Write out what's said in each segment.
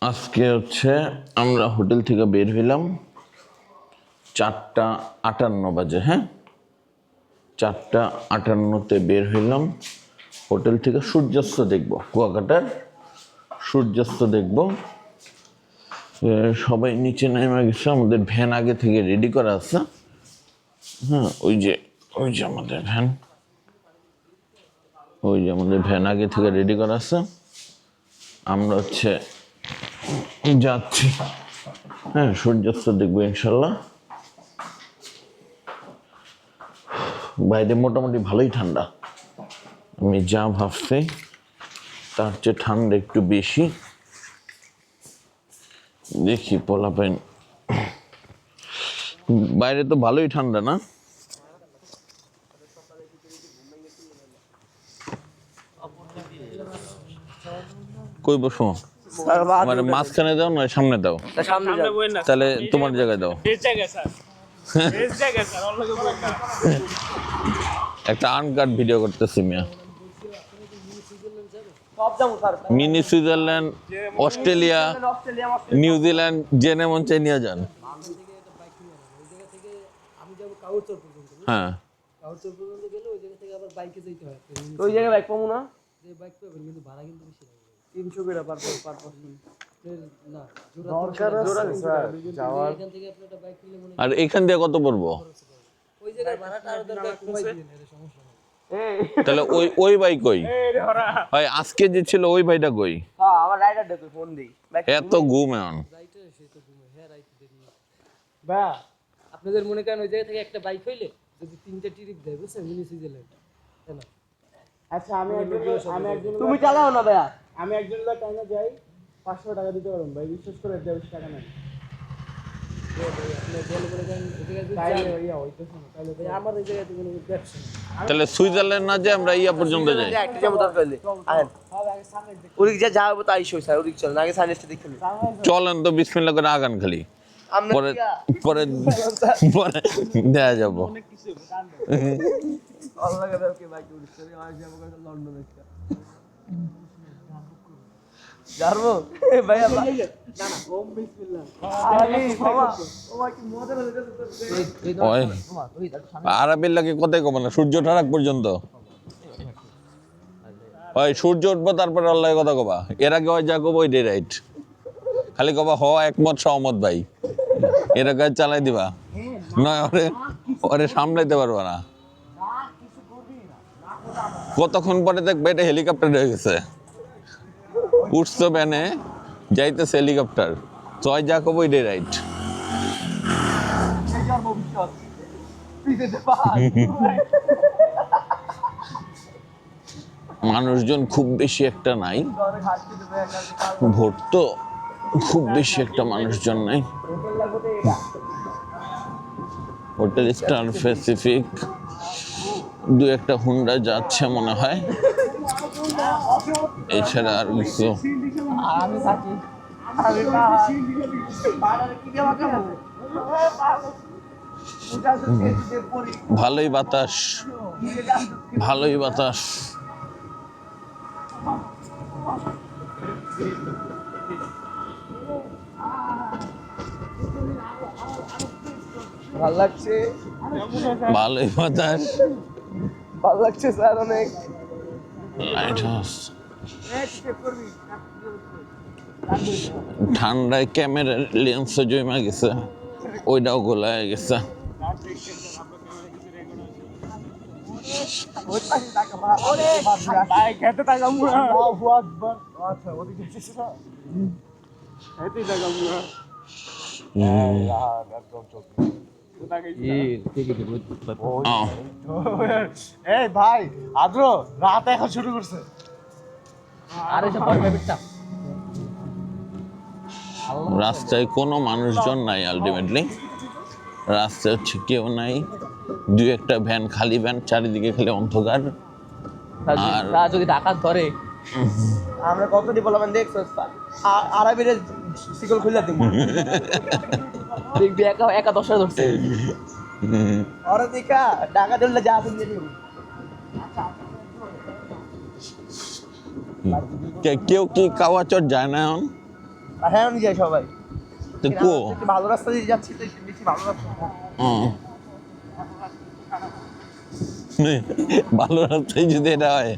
আজকে হচ্ছে আমরা হোটেল থেকে বের হইলাম 4:58 বাজে। হ্যাঁ, 4:58-তে বের হইলাম হোটেল থেকে। সূর্যাস্ত দেখব, কুয়াকাটার সূর্যাস্ত দেখব। সবাই নিচে নেমে গেছে, আমাদের ভ্যান আগে থেকে রেডি করা আছে। হ্যাঁ, ওই যে আমাদের ভ্যান, আগে থেকে রেডি করা আছে। আমরা হচ্ছে যাচ্ছি, হ্যাঁ, সূর্যাস্ত দেখবো ইনশাল্লাহ। বাইরে মোটামুটি ভালোই ঠান্ডা, আমি যা ভাবছি তার চেয়ে ঠান্ডা একটু বেশি। দেখি পোলাপাইন, বাইরে তো ভালোই ঠান্ডা না? কই বসো? মানে মাঝখানে দাও না সামনে দাও? তাহলে তোমার জায়গায় দাও। একটা আনকাট ভিডিও করতেছি মিয়া। মিনি সুইজারল্যান্ড, অস্ট্রেলিয়া, নিউজিল্যান্ড, জেনে মন চাই নিয়ে যান। হ্যাঁ, ওই জায়গায় বাইক পাবো না, যে বাইক পাবেন কিন্তু ভাড়া কিন্তু বেশি লাগবে, 300 করে পার পারসন না। দরকার আছে স্যার যাওয়ার। এখান থেকে আপনি একটা বাইক কিনলে মনে আর এখান দিয়ে কত পড়বো? ওই জায়গায় ভাড়াটা আরো দরকার, কমাই দিবেন, এর সমস্যা নেই। তাহলে ওই ভাই কই? ভাই আজকে যে ছিল ওই ভাইটা কই? হ্যাঁ, আমার রাইডারটা তো ফোন দেই, এত ঘুম এখন রাইটার সে তো ঘুমে। হ্যাঁ, রাইট দেরি বা আপনাদের মনে করেন ওই জায়গা থেকে একটা বাইক হইলে যদি 3টা ট্রিপ দেয়, বুঝছেন, মিনি সুইজারল্যান্ড, তাই না? আচ্ছা, আমি একজন তুমি চালাও না ভাইয়া, আমি একজন লোক টাইমে যাই 500 টাকা দিতে পারবো ভাই, বিশ্বাস করে 150 টাকা নেই। তাহলে সুইজারল্যান্ড না যে আমরা ইয়া পর্যন্ত যাই। চলেন তো বিসমিল্লাহ করে আগান খালি, পরে পরে পরে দেয়া যাব। আরবের লাগে কোথায় কমে না, সূর্য ঠারাক পর্যন্ত। ওই সূর্য উঠবো তারপরে আল্লাহ কথা কবা, এর আগে ওই যা কব ওইটাই রাইট। খালি কবা হ একমত সহমত ভাই, এর আগে চালাই দিবা, নয় ওরে সামলাইতে পারবা না। কতক্ষণ পরে দেখবে এটা হেলিকপ্টার হয়ে গেছে, উঠছো ব্যানে যাইতেছে হেলিকপ্টার। জয় যা কব ওইটাই রাইট। মানুষজন খুব বেশি একটা নাই, ভোট তো খুব বেশি একটা মানুষজন নাই। হোটেল স্টার প্যাসিফিক, দু একটা হুন্ডা যাচ্ছে মনে হয়, এছাড়া আর কিছু। ভালোই বাতাস, ভালোই বাতাস। ভালো লাগছে, ভালোই বাতাস, ভালো লাগছে স্যার অনেক। লাইট হাউস ঠান্ডায় ক্যামেরার লেন্স জমা গেছে, ওইটাও গোলায় গেছে। এই ভাই আদ্র রাত এখন শুরু করছে। রাস্তায় কোনো মানুষজন নাই, আলটিমেটলি রাস্তায় হচ্ছে কেউ নাই, দু একটা ভ্যান, খালি ভ্যান, চারিদিকে খালি অন্ধকার। আর যদি ডাকাত ধরে, আমরা কতটি বললাম দেখছো, আরবিরে শিকল খুলে দিব, দেখবি একা একা 10টা ধরছে। আরে দেখা ডাকাত ধরলে যা আছে দিয়ে দিব। কেউ কি কাওয়াচর যায় না এখন? হ্যাঁ আমি যাই সবাই তো কো একটু ভালো রাস্তা দিয়ে যাচ্ছি তো একটু বেশি ভালো রাস্তা ভালো রাস্তায় যদি এটা হয়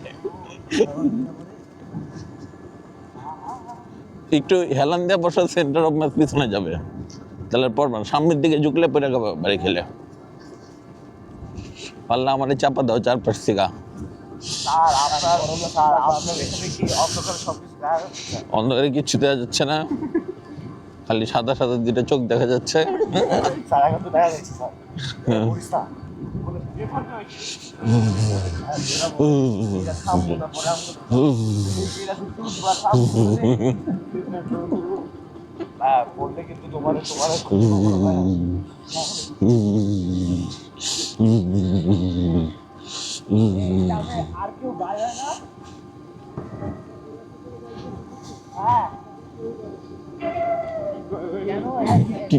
একটু হেলান দিয়ে বসা সেন্টার অফ ম্যাথ পিছনে যাবে তাহলে পড়বা সামনের দিকে ঝুঁকলে পড়ে যাবে বাড়ি খেলে পাল্লা আমার চাপা দাও চারপাশ থেকে স্যার আপনার এখানে কি অন্ধকার সব কিছু দেখা যাচ্ছে অন্ধকারে কিচ্ছু দেওয়া যাচ্ছে না খালি সাদা সাদা দুটো চোখ দেখা যাচ্ছে স্যার এখন তো দেখা যাচ্ছে স্যার বলিস না এটা থামবো না পরে এটা শুধু হ্যাঁ বললে কিন্তু তোমার আর কেউ গায়ে না হ্যাঁ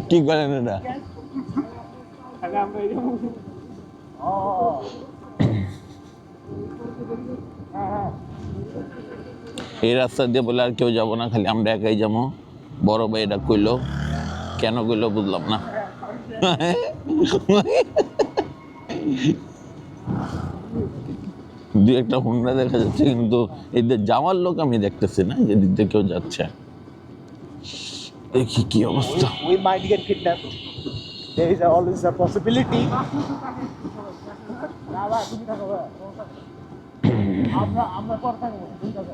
কি করেন এটা এই রাস্তা দিয়ে বলে আর কেউ যাবো না খালি আমরা একাই যাবো বড় ভাই এটা কইলো কেন কইলো বুঝলাম না দু একটা হুন্ডা দেখা যাচ্ছে কিন্তু এদের যাওয়ার লোক আমি দেখতেছি না যেদিক দিয়ে কেউ যাচ্ছে দেখি কি অবস্থা we might get kidnapped there is always a possibility বাবা তুমি থাকো আমরা পর থাকবো তুমি থাকো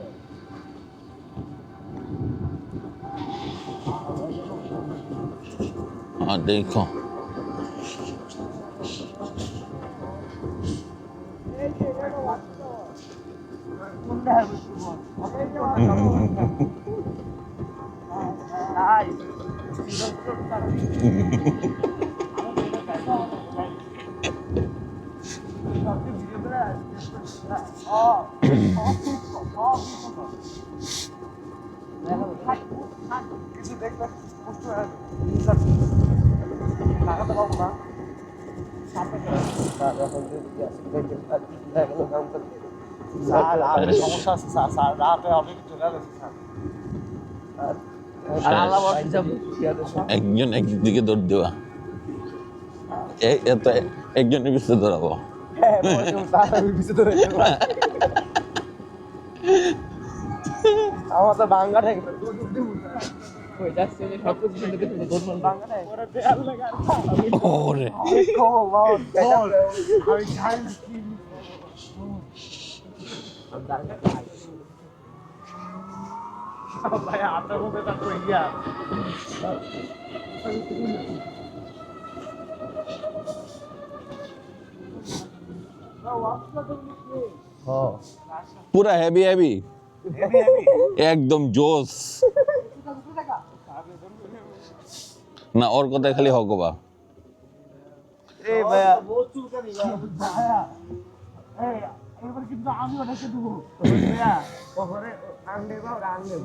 দেখো কিছু দেখবে কষ্ট হয় লাগাতে পারবো না সমস্যা আছে স্যার স্যার রাতে হবে চলে গেছে স্যার একজন একদিকে দৌড় দেওয়া এত একজনের পিছনে দৌড়াবো আমার তো বাঙ্গা ঠেকে ওরে ভাই আপনার মধ্যে তার ইয়া পুরা হেভি হেভি একদম জোস না ওর কথায় খালি হকবা এই ভাইয়া ভাইয়া এই এবার কিন্তু আমি ওটাকে দেবো ভাইয়া ওখানে আনলে বা আনলে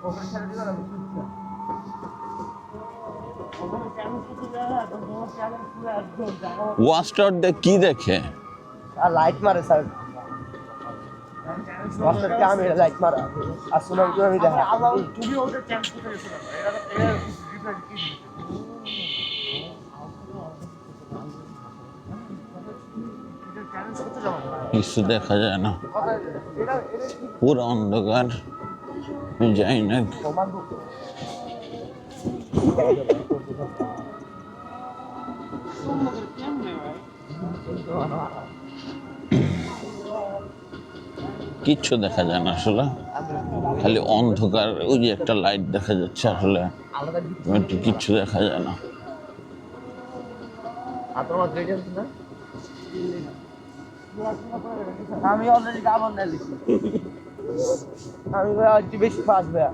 ওখানে ছেড়ে দিবা না ওখানে চ্যালেঞ্জ করতে যাওয়া তো তোমার চ্যালেঞ্জ পুরো একদম ওয়াস্টার দে কি দেখে আর লাইট মারে স্যার ওয়াস্টার কে আমি লাইট মারা আর সুনাম আমি দেখা তুমি ওটা চ্যালেঞ্জ করতে গেছো না এটা ডিফারেন্ট কি কিছু দেখা যায় না পুরো অন্ধকার যাই না কিচ্ছু দেখা যায় না আসলে খালি অন্ধকার ওই যে একটা লাইট দেখা যাচ্ছে আসলে কিচ্ছু দেখা যায় না আমি অলরেডি কামন না লিখি আমি ভাই আজ বেশি ফাস্ট ভাইয়া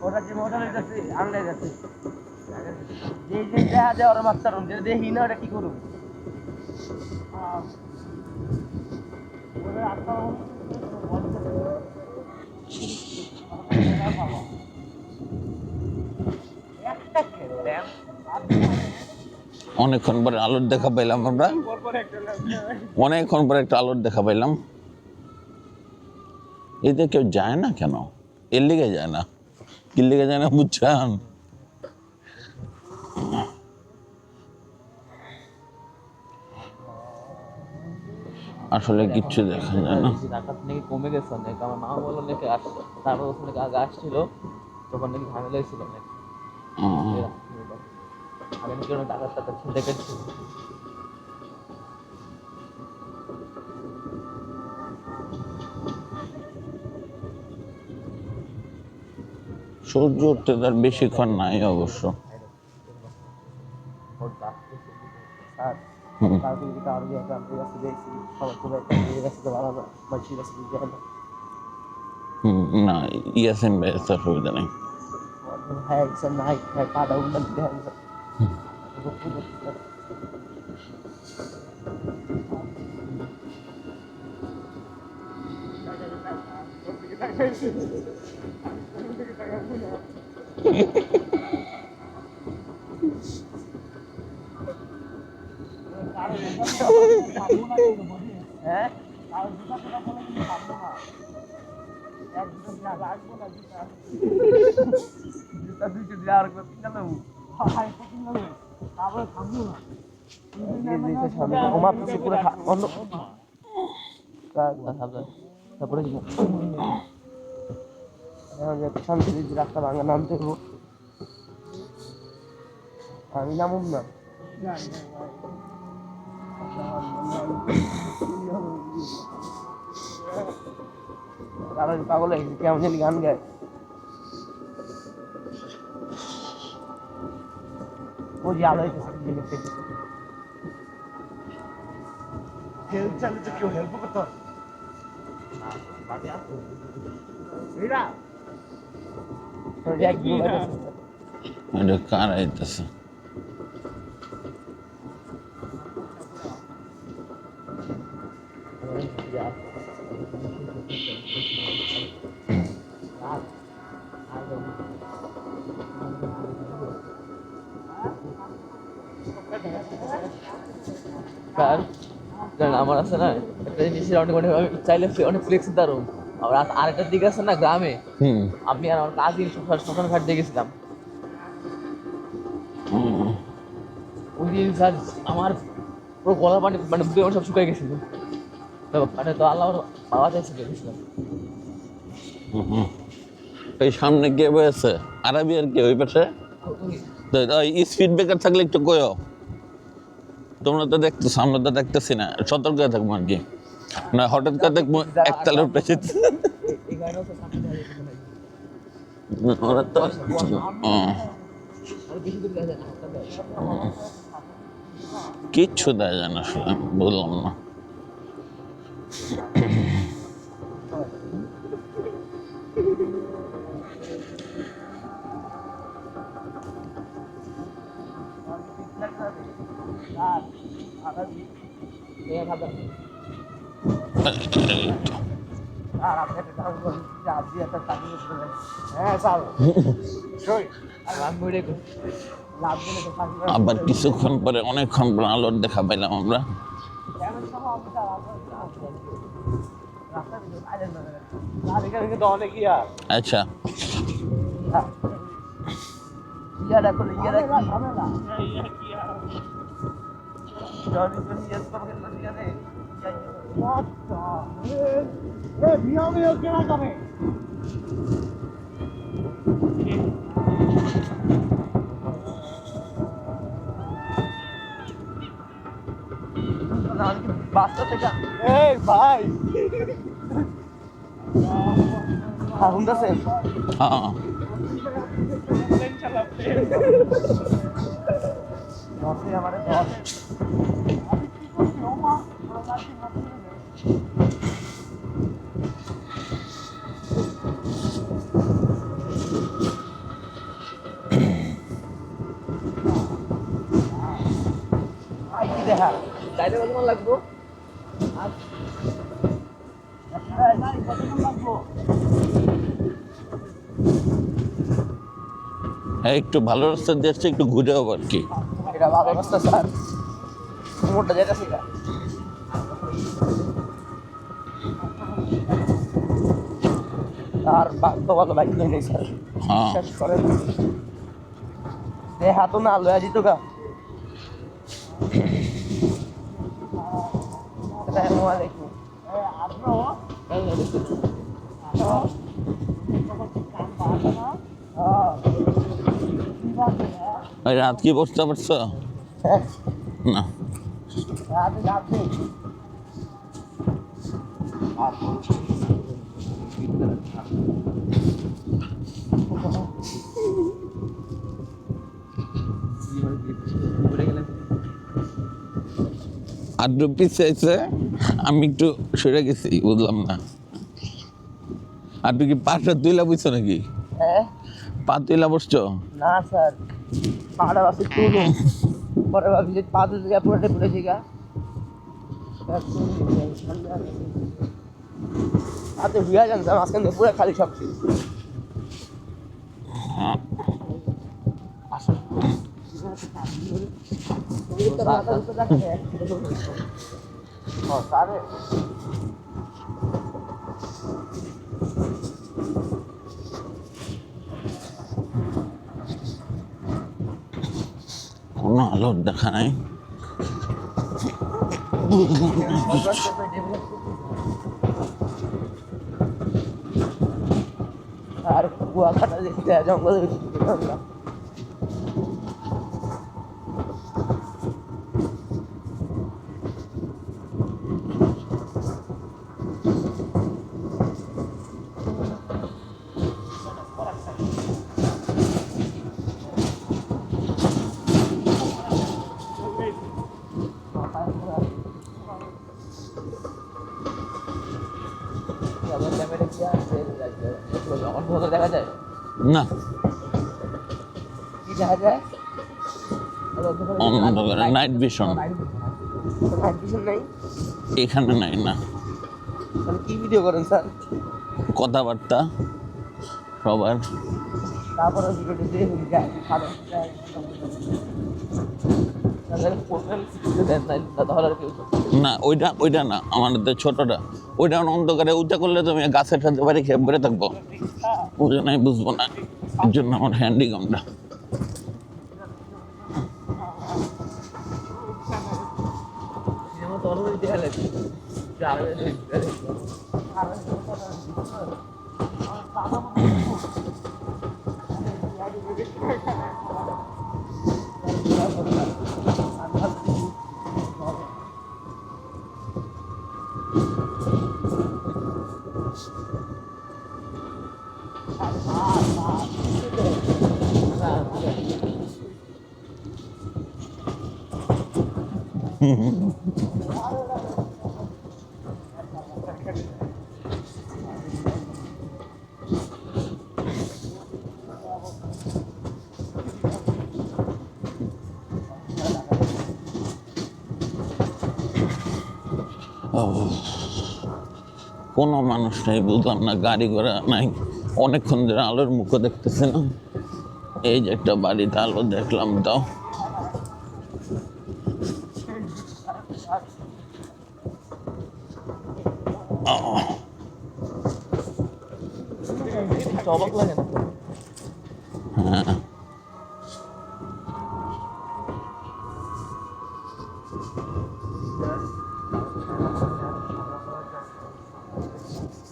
ওটা যে মোটর যাচ্ছে আনলে যাচ্ছে যে যে দেখা যায় ওরা মাস্টার রুম যে দেখি না ওটা কি করুন অনেকক্ষণ পরে আলোর দেখা পাইলাম আমরা অনেকক্ষণ পরে একটা আলোর দেখা পাইলাম এতে কেউ যায় না কেন? এর লিগে যায় না, কি লিগে যায় না বুঝছেন? আসলে কিচ্ছু দেখা যায় না। ডাকাত নাকি কমে গেছে অনেক, আমার মা বললো নাকি আসছে, তারপর ওখানে নাকি আগে আসছিল, তখন নাকি ঝামেলা হয়েছিল অনেক। আগে নাকি অনেক ডাকাত টাকাত সিন্ডিকেট ছিল। সূর্য উঠতে তার বেশিক্ষণ নাই অবশ্য। স্যার কালকে যদি কারো দিয়ে একটা আমাদের কাছে দিয়েছি সবার খুব একটা দিয়ে কাছে তো ভালো না মাঝির কাছে দিতে হয় না। না, ইয়াসিন ভাই তো অসুবিধা নেই। হ্যাঁ স্যার নাই হ্যাঁ পাটা উল্টা দিতে হয় না। হ্যাঁ তারপরে শান্তি রাস্তা ভাঙা নামতে হবো, আমি নামুন না। তারা পাগল হয়ে গেছে কেমন জানি গান গায়। ও যে আলো হইতেছে হেল্প চাইলে তো কেউ হেল্প করতো এটা কার আইতেছে? স্যার জানেন আমার আছে না একটা জিনিস অনেক অনেক আমি চাইলে অনেক ফ্লেক্স দারুন। আর আরেকটার দিকে আছে না গ্রামে, আমি আর আমার কাজিন শ্মশান ঘাট দিয়ে গেছিলাম। ওই দিন স্যার আমার পুরো গলা পানি মানে বুকে সব শুকাই গেছিল, মানে তো আল্লাহ বাবা চাইছে গেছিলাম। এই সামনে কে বসেছে? আরবি আর কে ওই পাশে? স্পিড ব্রেকার থাকলে একটু কয়ও, তোমরা তো দেখতেছো, আমরা তো দেখতেছি না, সতর্ক থাকবো আর কি, না হঠাৎ করে দেখবো একতলার পেছে। ওরা তো কিচ্ছু দেয় যায় না, আসলে বললাম না। আবার কিছুক্ষণ পরে অনেকক্ষণ পরে আলোর দেখা পাইলাম আমরা। আচ্ছা বাচ্চা থেকে এই ভাই শুনতেছে হ্যাঁ আমার দেখা চাইলে কতক্ষণ লাগবো? হ্যাঁ, একটু ভালো রাস্তা দিয়ে আসছে, একটু ঘুরে যাবো আর কি। এটা ভালো রাস্তা স্যার, মোটটা যেতেছি আর বাস্তব ভালো বাইক নেই স্যার হ্যাঁ শেষ করেন এ হাতও না লয়া দিত গা আসসালামু আলাইকুম এই রাত কি বসতে পারছো না আড্ডু পিছিয়েছে আমি একটু সরে গেছি বুঝলাম না আড্ডু কি পাটা তুইলা বুঝছো নাকি হ্যাঁ পা তুইলা বসছো না স্যার পাড়া বাসে তুলো পরে ভাবি যে পা তুলে পুরোটা পুরো জায়গা আতে হুইয়া যান স্যার মাঝখান দিয়ে পুরো খালি সব ছিল কোনো আলোর দেখা নাই আর কুয়াকাটা দেখতে জঙ্গলে দেখা যায় না কি দেখা যায় অন্ধকারে নাইট ভিশন নাইট ভিশন নাই এখানে নাই না তাহলে কি ভিডিও করেন স্যার কথাবার্তা সবার তারপরে ভিডিওটি দেখুন যায় তাহলে আর কি না ওইটা না আমাদের ছোটটা ওইটা অন্ধকারে উঠা করলে তুমি গাছের সাথে বাড়ি খেয়ে বেড়ে থাকবো বুঝে নাই বুঝবো না এর জন্য আমার হ্যান্ডিক্যামটা কোনো মানুষ নেই বুঝলাম না গাড়ি ঘোড়া নাই অনেকক্ষণ ধরে আলোর মুখও দেখতেছি না এই যে একটা বাড়িতে আলো দেখলাম তাও অবাক লাগে না হ্যাঁ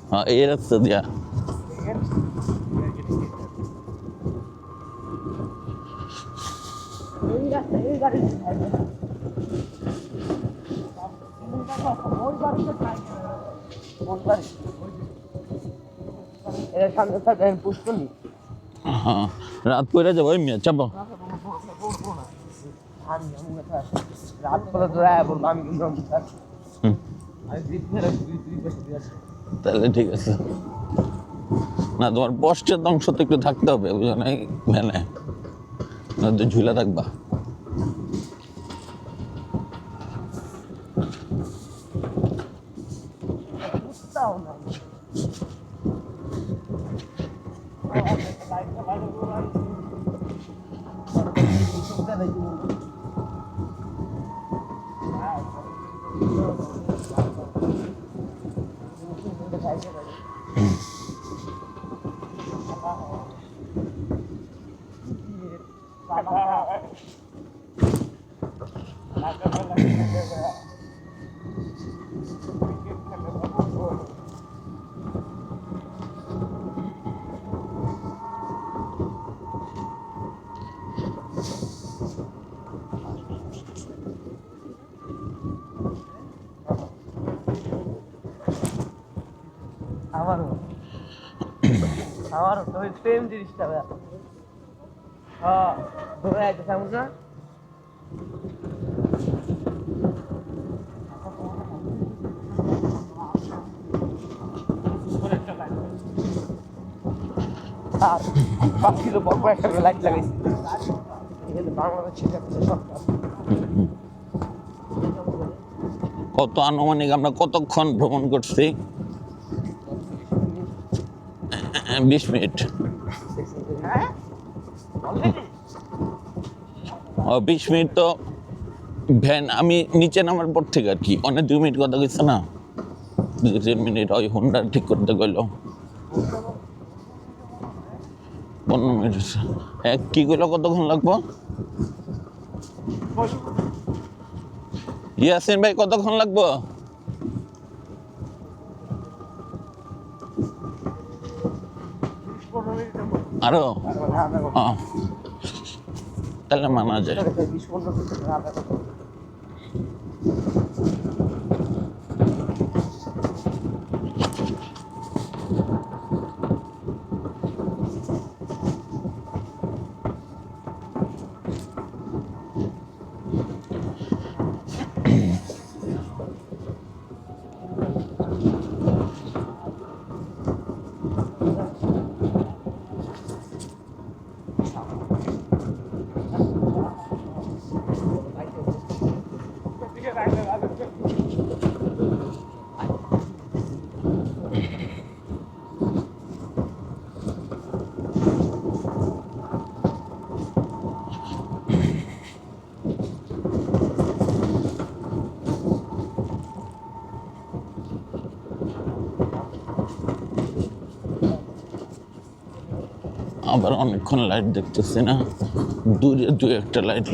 হ্যাঁ এই রাস্তা দিয়া এর সামনে থাকেন পুষ্পনি হ্যাঁ রাত করে যাবো ওই মিয়া চাপো রাত করে তো বলবো আমি কিন্তু হুম, আমি ব্রিজ ধরে তাহলে ঠিক আছে না তোমার পোস্টের অংশ তো একটু থাকতে হবে বুঝো না ভ্যানে নয়তো ঝুলে থাকবা আমারও তো সেম জিনিসটা ভাইয়া। হ্যাঁ ধরে আছে তেমন না। আর 5 কিলো বড় একটা লাইট লাগাইছি। এখানে বাংলাদেশ শেখাচ্ছে সরকার। কত আনুমানিক আমরা কতক্ষণ ভ্রমণ করছি? 20 মিনিট। হ্যাঁ অলরেডি 20 মিনিট তো ভ্যান আমি নিচে নামার পর থেকে আর কি, অনেক 2 মিনিট কথা কইছে না, 2-3 মিনিট ওই হোন্ডা ঠিক করতে গেল 15 মিনিট। কি কইলো কতক্ষণ লাগবো? ইয়াসিন ভাই কতক্ষণ লাগবো? আরো তাহলে মানা যায়। 20-15 মিনিট। আবার অনেকক্ষণ লাইট দেখতেছি না, দূরে 2-1টা লাইট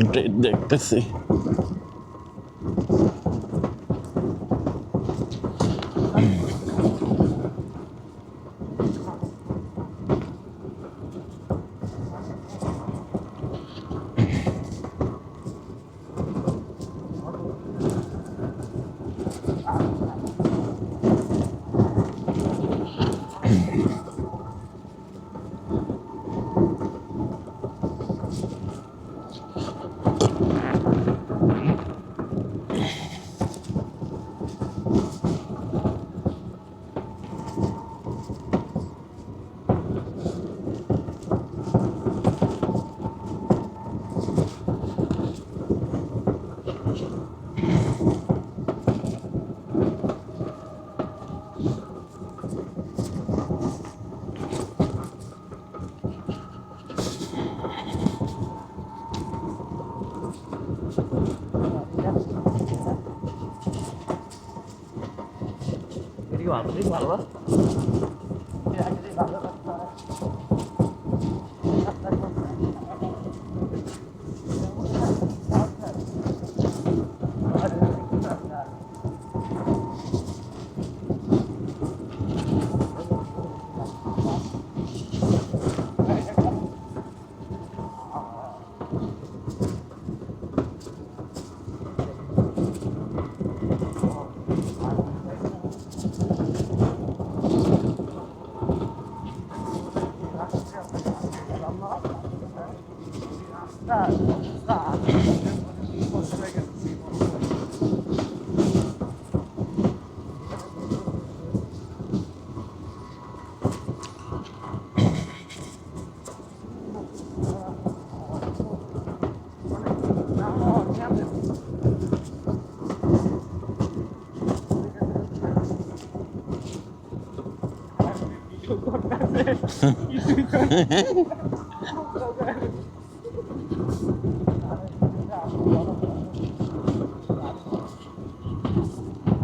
দেখতেছি।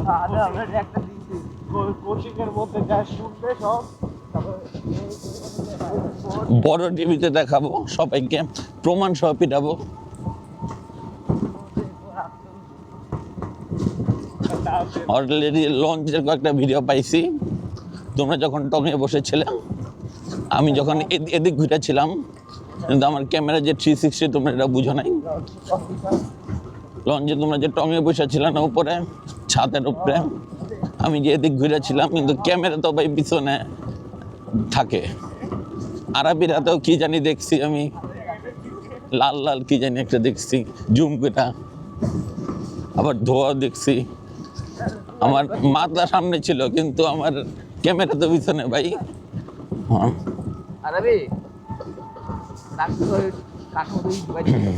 ভালো আমরা একটা দিয়েছি কোচিং এর মধ্যে যা শুনবে সব বড় টিভিতে দেখাবো, সবাইকে প্রমাণ সহ পিটাবো। অলরেডি লঞ্চের কয়েকটা ভিডিও পাইছি, তোমরা যখন টঙে বসেছিলে, আমি যখন এদিক ঘুরেছিলাম, কিন্তু আমার ক্যামেরা যে 360 তোমরা এটা বুঝো নাই। লঞ্চে তোমরা যে টঙে বসেছিলে না উপরে ছাদের উপরে, আমি যে এদিক ঘুরেছিলাম, কিন্তু ক্যামেরা তো ভাই পিছনে থাকে। আরবিরাতেও কি জানি দেখছি আমি, লাল লাল কি জানি একটা দেখছি জুম করে, আবার ধোয়া দেখছি। আমার মাথা সামনে ছিল, কিন্তু আমার ক্যামেরা তো পিছনে ভাই। হ্যাঁ, আরবি ডাক্তার হয়ে কাঠামো তৈরি করে দিবে।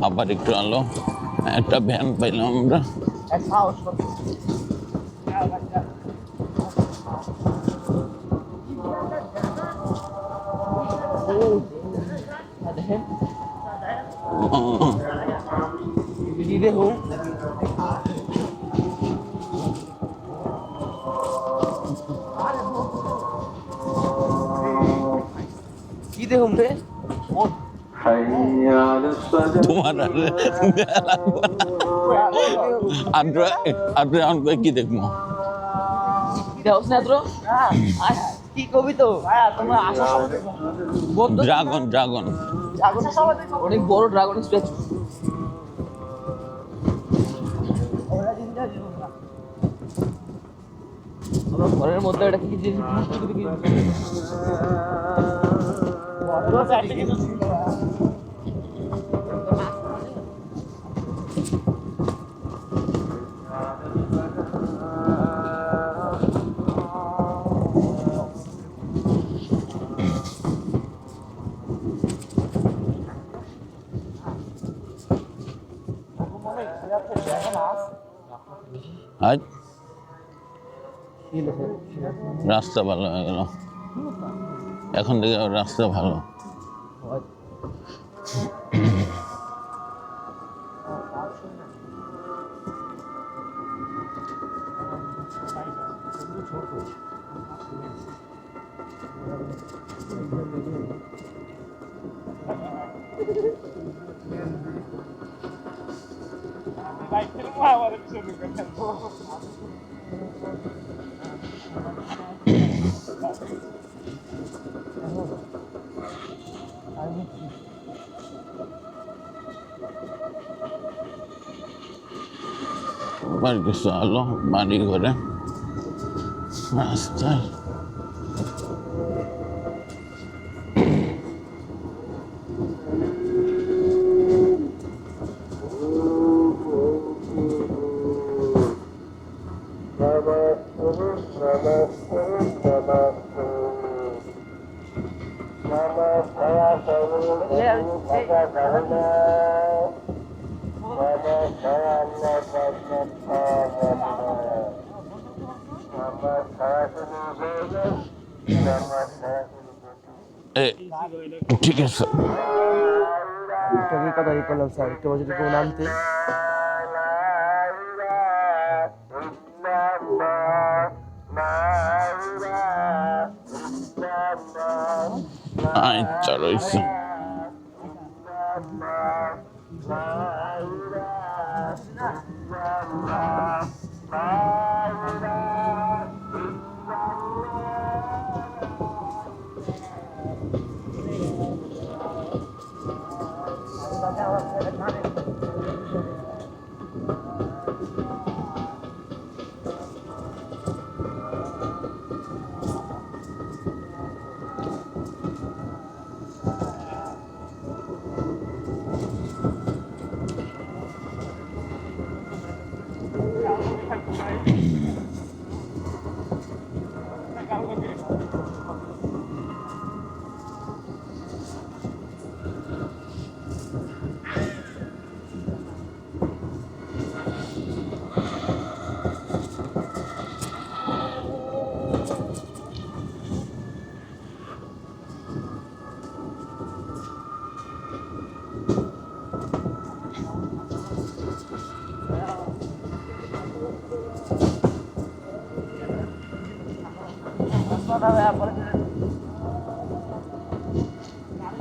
আবার একটু আলো, একটা ভ্যান পাইলাম আমরা। দেখেন কি দেখুন কি দেখুন রে তোমার আর কি দেখবো? দেওস না তোর কি কবি তো তোমরা আসা ড্রাগন ড্রাগন অনেক বড় ড্রাগন স্ট্যাচু। আমার ঘরের মধ্যে এটা কি জিনিস আজ রাস্তা ভালো হয়ে গেল, এখন থেকে রাস্তা ভালো। আবার কিছু আলো বাড়ি ঘরে রাস্তায়। ঠিক আছে, কথা করলাম স্যার, একটু যদি কেউ নামতে আচ্ছা রয়েছে।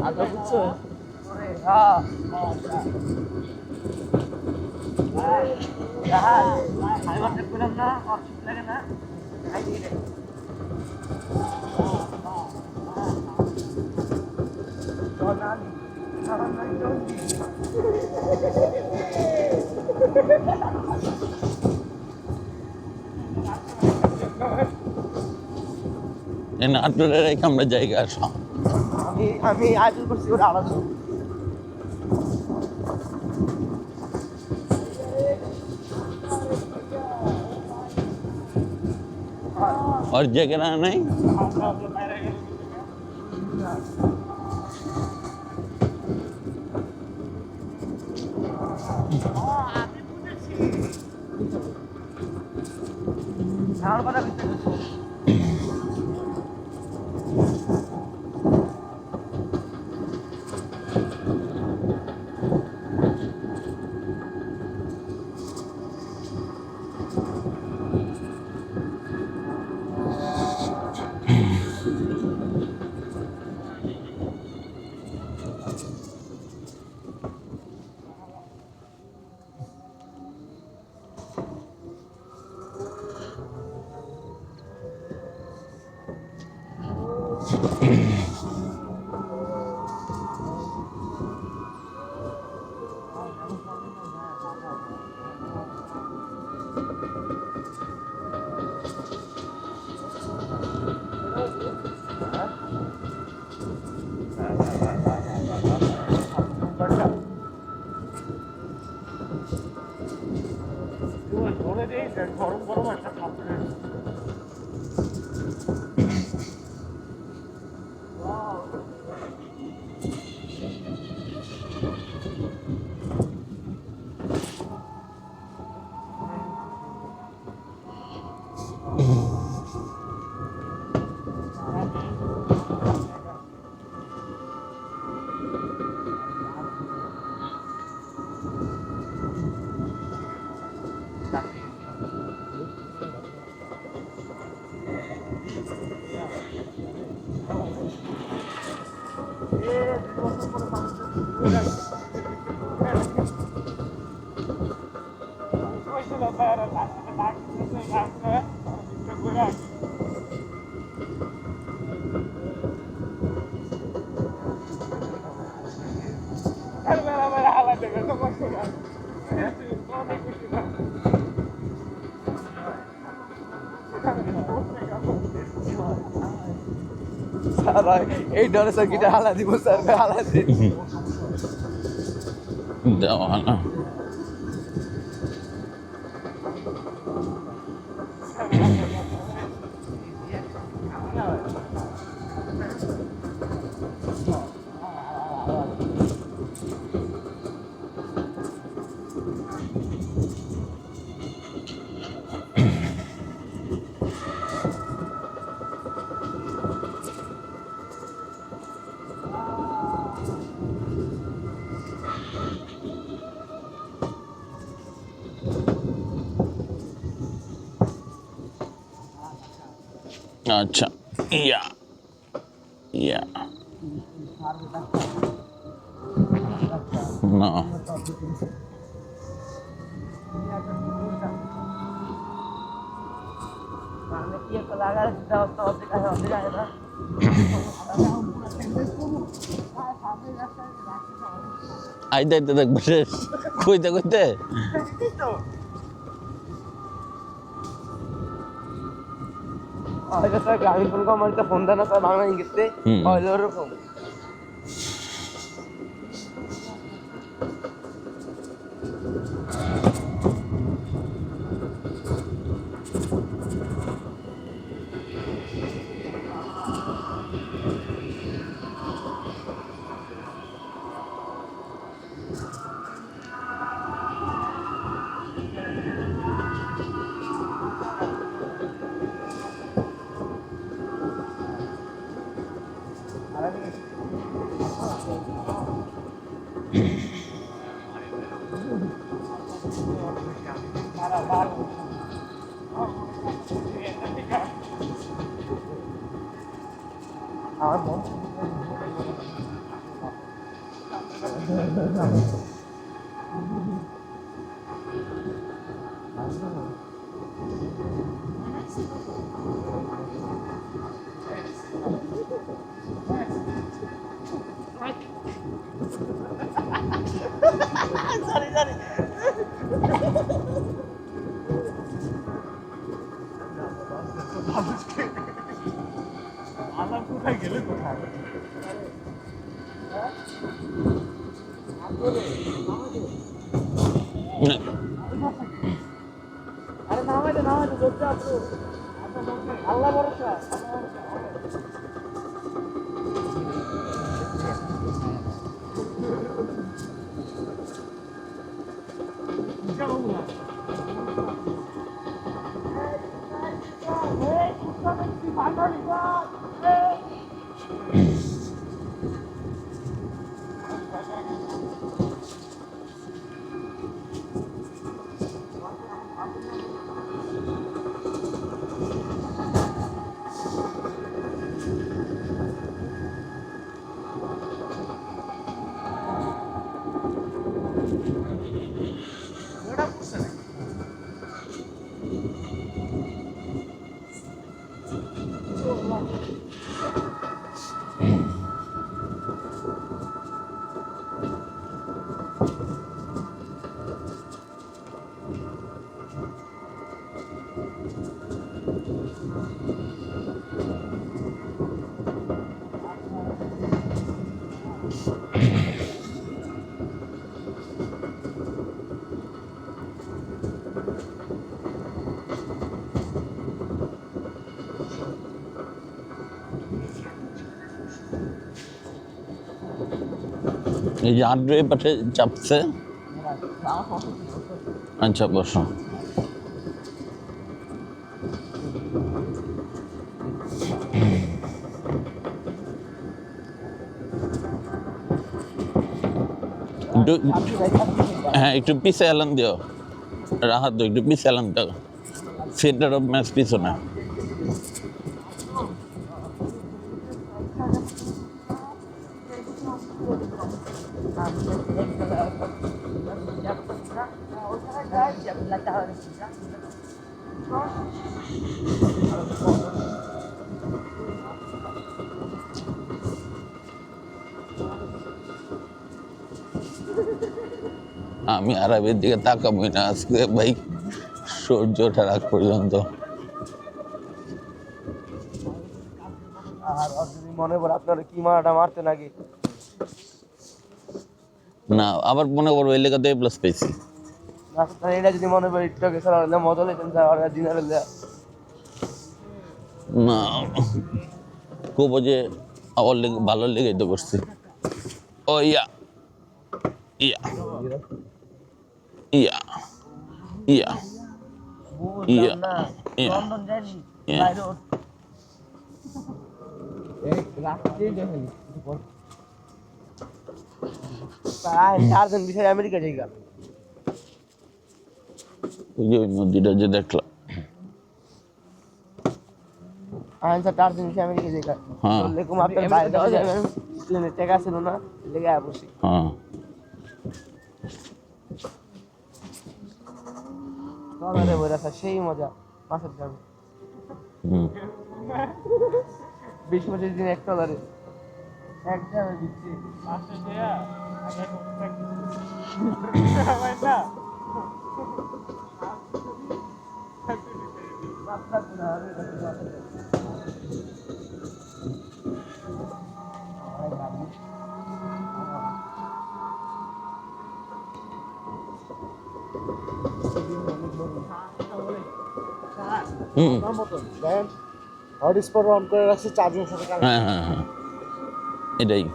আদা বুঝছো এই নাটোরে রেখে আমরা জায়গা আসা আমি আয়োজন করছি ওটা আলাদা और जगह नहीं গরম গরম একটা খাবার এই ডরে স্যার গিটার হালা দিব স্যার হালা দিব দেওয়ানা अच्छा या ना আইতে আইতে দেখ শেষ কইতে কইতে স্যার গ্রামীণ ফোন কোম্পানিতে ফোন দেন না স্যার বাংলা ইংলিশে হইলো ওরকম আমার মন আলাম কোথায় গেলে কোথায় আরে নামাইতে ধরতে আপনি আল্লাহ ভরসা এই যে আদ্র এই পাশে চাপছে। আচ্ছা বসো। হ্যাঁ একটু পিছে এলান দিও, রাহাত একটু পিছে এলান দাও, সেন্টার অফ ম্যাচ পিছনে। আমি আরবের দিকে তাকাবই না আজকে ভাই, সূর্য ওঠার আগ পর্যন্ত। আর যদি মনে পড়ে আপনারা কি মারাটা মারতে নাকি না আবার মনে করবো এই লেখাতে প্লাস পেয়েছি না, এটা যদি মনে পড়ে টিকটকে ছাড়া মজা লেগেছেন স্যার দিনারে না, খুব যে আমার লেগে ভালো লেগে তো করছি। ও ইয়া ইয়া ইয়া ইয়া ইয়া ইয়া লন্ডন যাইনি ইয়া। বাইরে চারজন বিষয় আমেরিকা জায়গা ওই যে ওই নদীটা যে দেখলাম। স্যার চারজন বিষয় আমেরিকা জায়গা হ্যাঁ বললেকুম আপনার বাইরে যাওয়া যাবে প্লেনে টেকা ছিল না লেগে বসি হ্যাঁ ট্রলারে বইরা স্যার সেই মজা মাছের যাবে হুম 20-25 দিন এক ট্রলারে এক যাবে দিচ্ছি হুম হটস্পট অন করে রাখছি চার্জিং সাথে হ্যাঁ হ্যাঁ হ্যাঁ এটাই।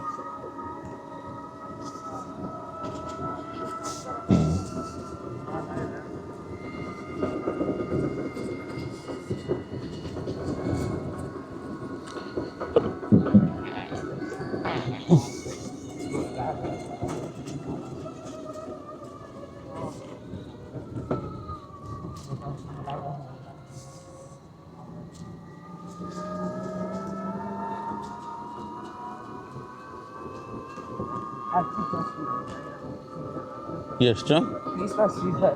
কি আসছো ক্রিসমাস ট্রি স্যার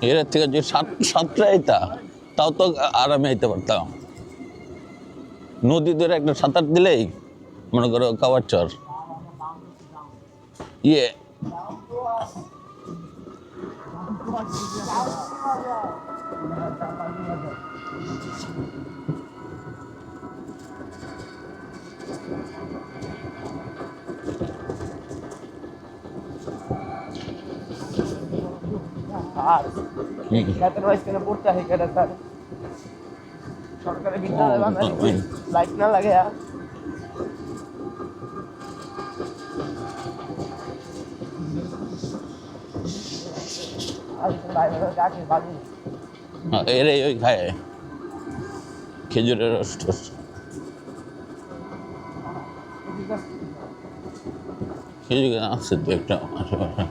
এর থেকে যে সাতটা আইতা তাও তো আরামে আইতে পারতাম নদী ধরে একটা সাঁতার দিলেই মনে করো কাওয়ার চর ইয়ে আর যাতে স্কুলে পড়তে হয় কেটে স্যার সরকারি বিদ্যালয় বানালে লাইট না লাগে আর গাছে বাজু এর ওই খায় খেজুরের রস টস খেজুর গাছ আছে তো একটা আশেপাশে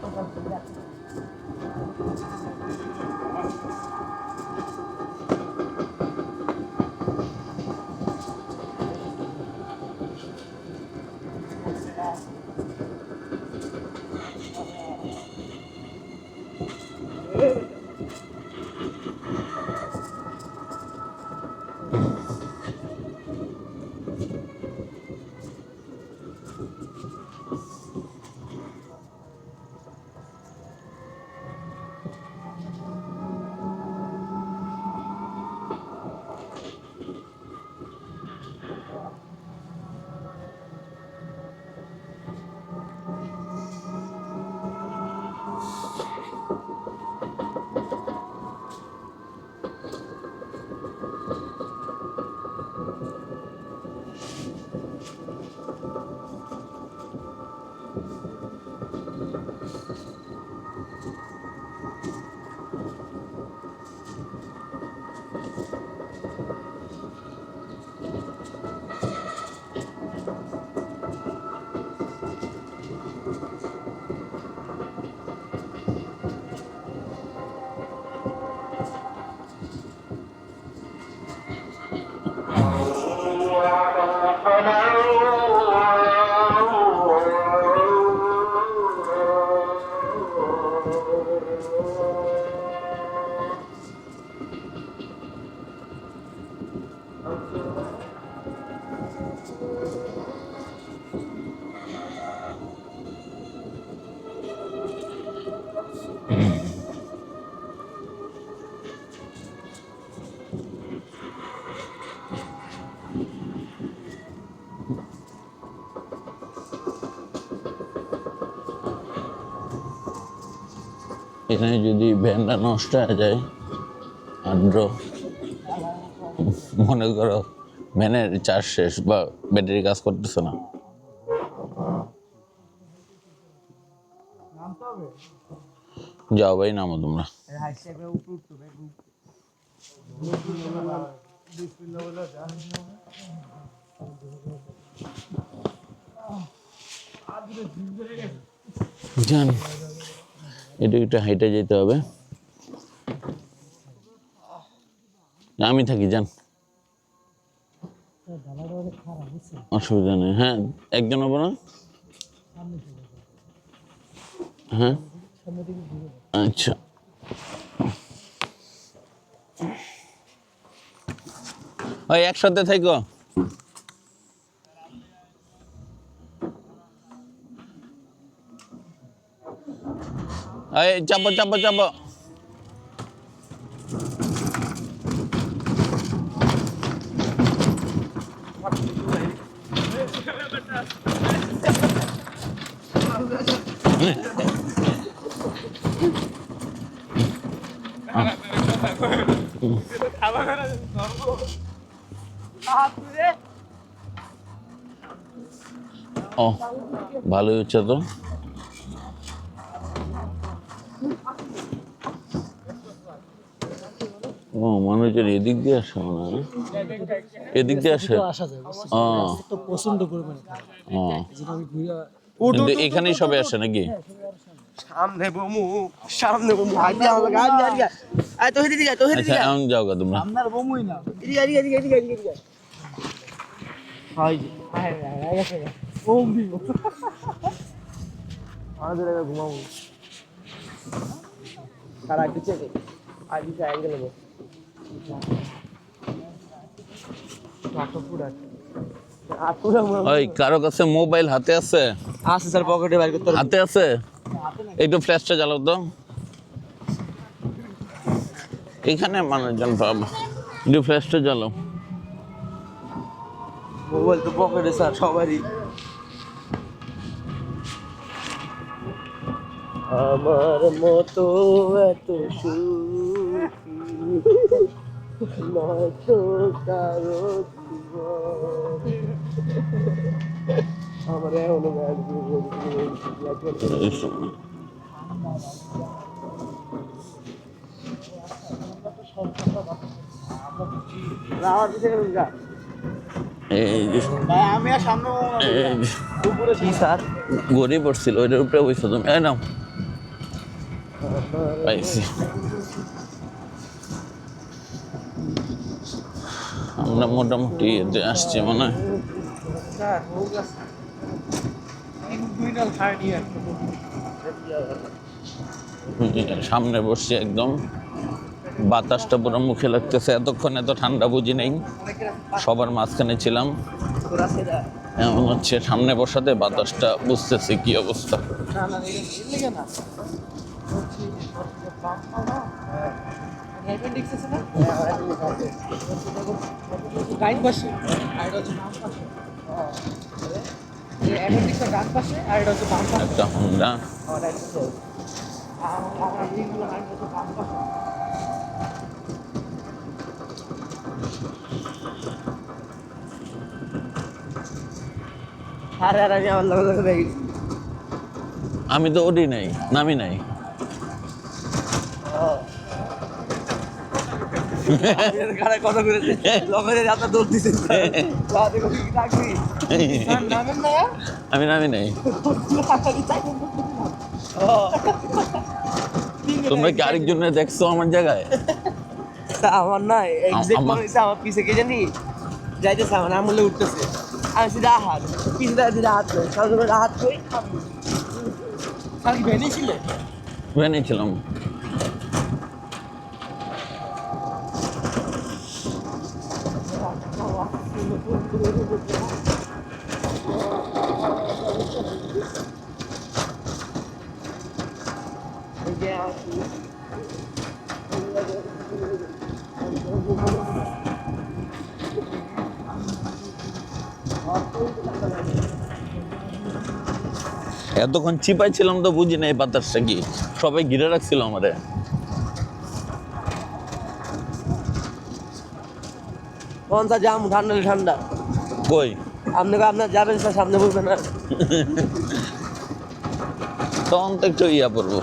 এখানে যদি ভ্যানটা নষ্ট হয়ে যায় আদ্র মনে করো ভ্যানের চার্জ শেষ বা ব্যাটারি কাজ করতেছে না যাও ভাই নামো তোমরা যান এটা একটু হাইটে যেতে হবে আমি থাকি যান অসুবিধা নেই হ্যাঁ একজন হবো না হ্যাঁ আচ্ছা ওই একসাথে থাকো এই চাপো চাপো চাপো ও ভালোই হচ্ছে তো। ও মানুষের এদিক দিয়ে আসে মনে হয় না? এদিক দিয়ে আসে। আসা যায় বুঝছিস? ও তো প্রচন্ড পরিমাণে খারাপ। ও এই জন্য আমি ঘুরে কিন্তু এখানেই সবাই আসে নাকি? সামনে বমু সামনে বমু আগে আমার গাড়ি গাড়ি আয় তো হেদি দিগা তো হেদি আচ্ছা দিগা এখন যাও গা তোমরা। আপনার বমুই না। এদিকে এদিকে এদিকে এদিকে এদিকে হয় ওম দিব। আমাদের এবার ঘুমাবো তার আগে চেকে আর দিকে অ্যাঙ্গেল নেবো ওই কারো কাছে মোবাইল হাতে আছে? আছে স্যার পকেটে বাইর করতে হাতে আছে? একটু ফ্ল্যাশটা জ্বালাও তো। এখানে মানুষজন পাবো, একটু ফ্ল্যাশটা জ্বালাও। মোবাইল তো পকেটে স্যার সবারই আমার মতো এত সুখী নয়তো কারো আমার এখনো এই সময়। আমার পিছনে এই যে, আমি আর সামনে এই যে, উপরে কি স্যার গড়ি পড়ছিল ওইটার উপরে বসে তুমি। এই নাও পাইছি। আমরা মোটামুটি এতে আসছি মনে হয়। স্যার হোক আছে ইনগুইনাল হার্নিয়ার সামনে বসছি একদম, বাতাসটা পুরো মুখে লাগতেছে। এতক্ষণ এত ঠান্ডা বুঝি নেই, সবার মাঝখানে ছিলাম। এমন হচ্ছে সামনে বসাতে বাতাসটা বুঝতেছি কি অবস্থা। ডাইন পাশে আর এটা হচ্ছে বাম পাশে। এই অ্যাপেন্ডিক্সটা ডান পাশে আর এটা হচ্ছে বাম পাশে। একটা হোন্ডা। আমার এইগুলো আর এটা হচ্ছে বাম পাশে। আরে আর আমি আমার লগে লগে দেখি আমি তো ওঠি নাই, নামি নাই। গাড়ি কত করেছে লগে রাতে দৌড় দিছে রাতে কত কি থাকবি নামেন না আমি নামি নাই। তোমরা কি আরেকজনের দেখছো আমার জায়গায়? আমার না এক্সাক্ট আমার- মনে হইছে আমার পিছে কে জানি যাইতেছে আমার আমলে উঠতেছে আমি সিধা হাত পিছে সিধা হাত কই সামনে হাত কই কাল কি ভ্যানে ছিলে? ভ্যানে ছিলাম। এই যে আসি এতক্ষণ চিপাই ছিলাম তো বুঝি নাই বাতাসটা কি, সবাই ঘিরে রাখছিল আমারে। কোনটা জাম ঠান্ডা ঠান্ডা কই আপনার যাবেন স্যার সামনে বলবেন না তখন তো একটু ইয়া পড়বো।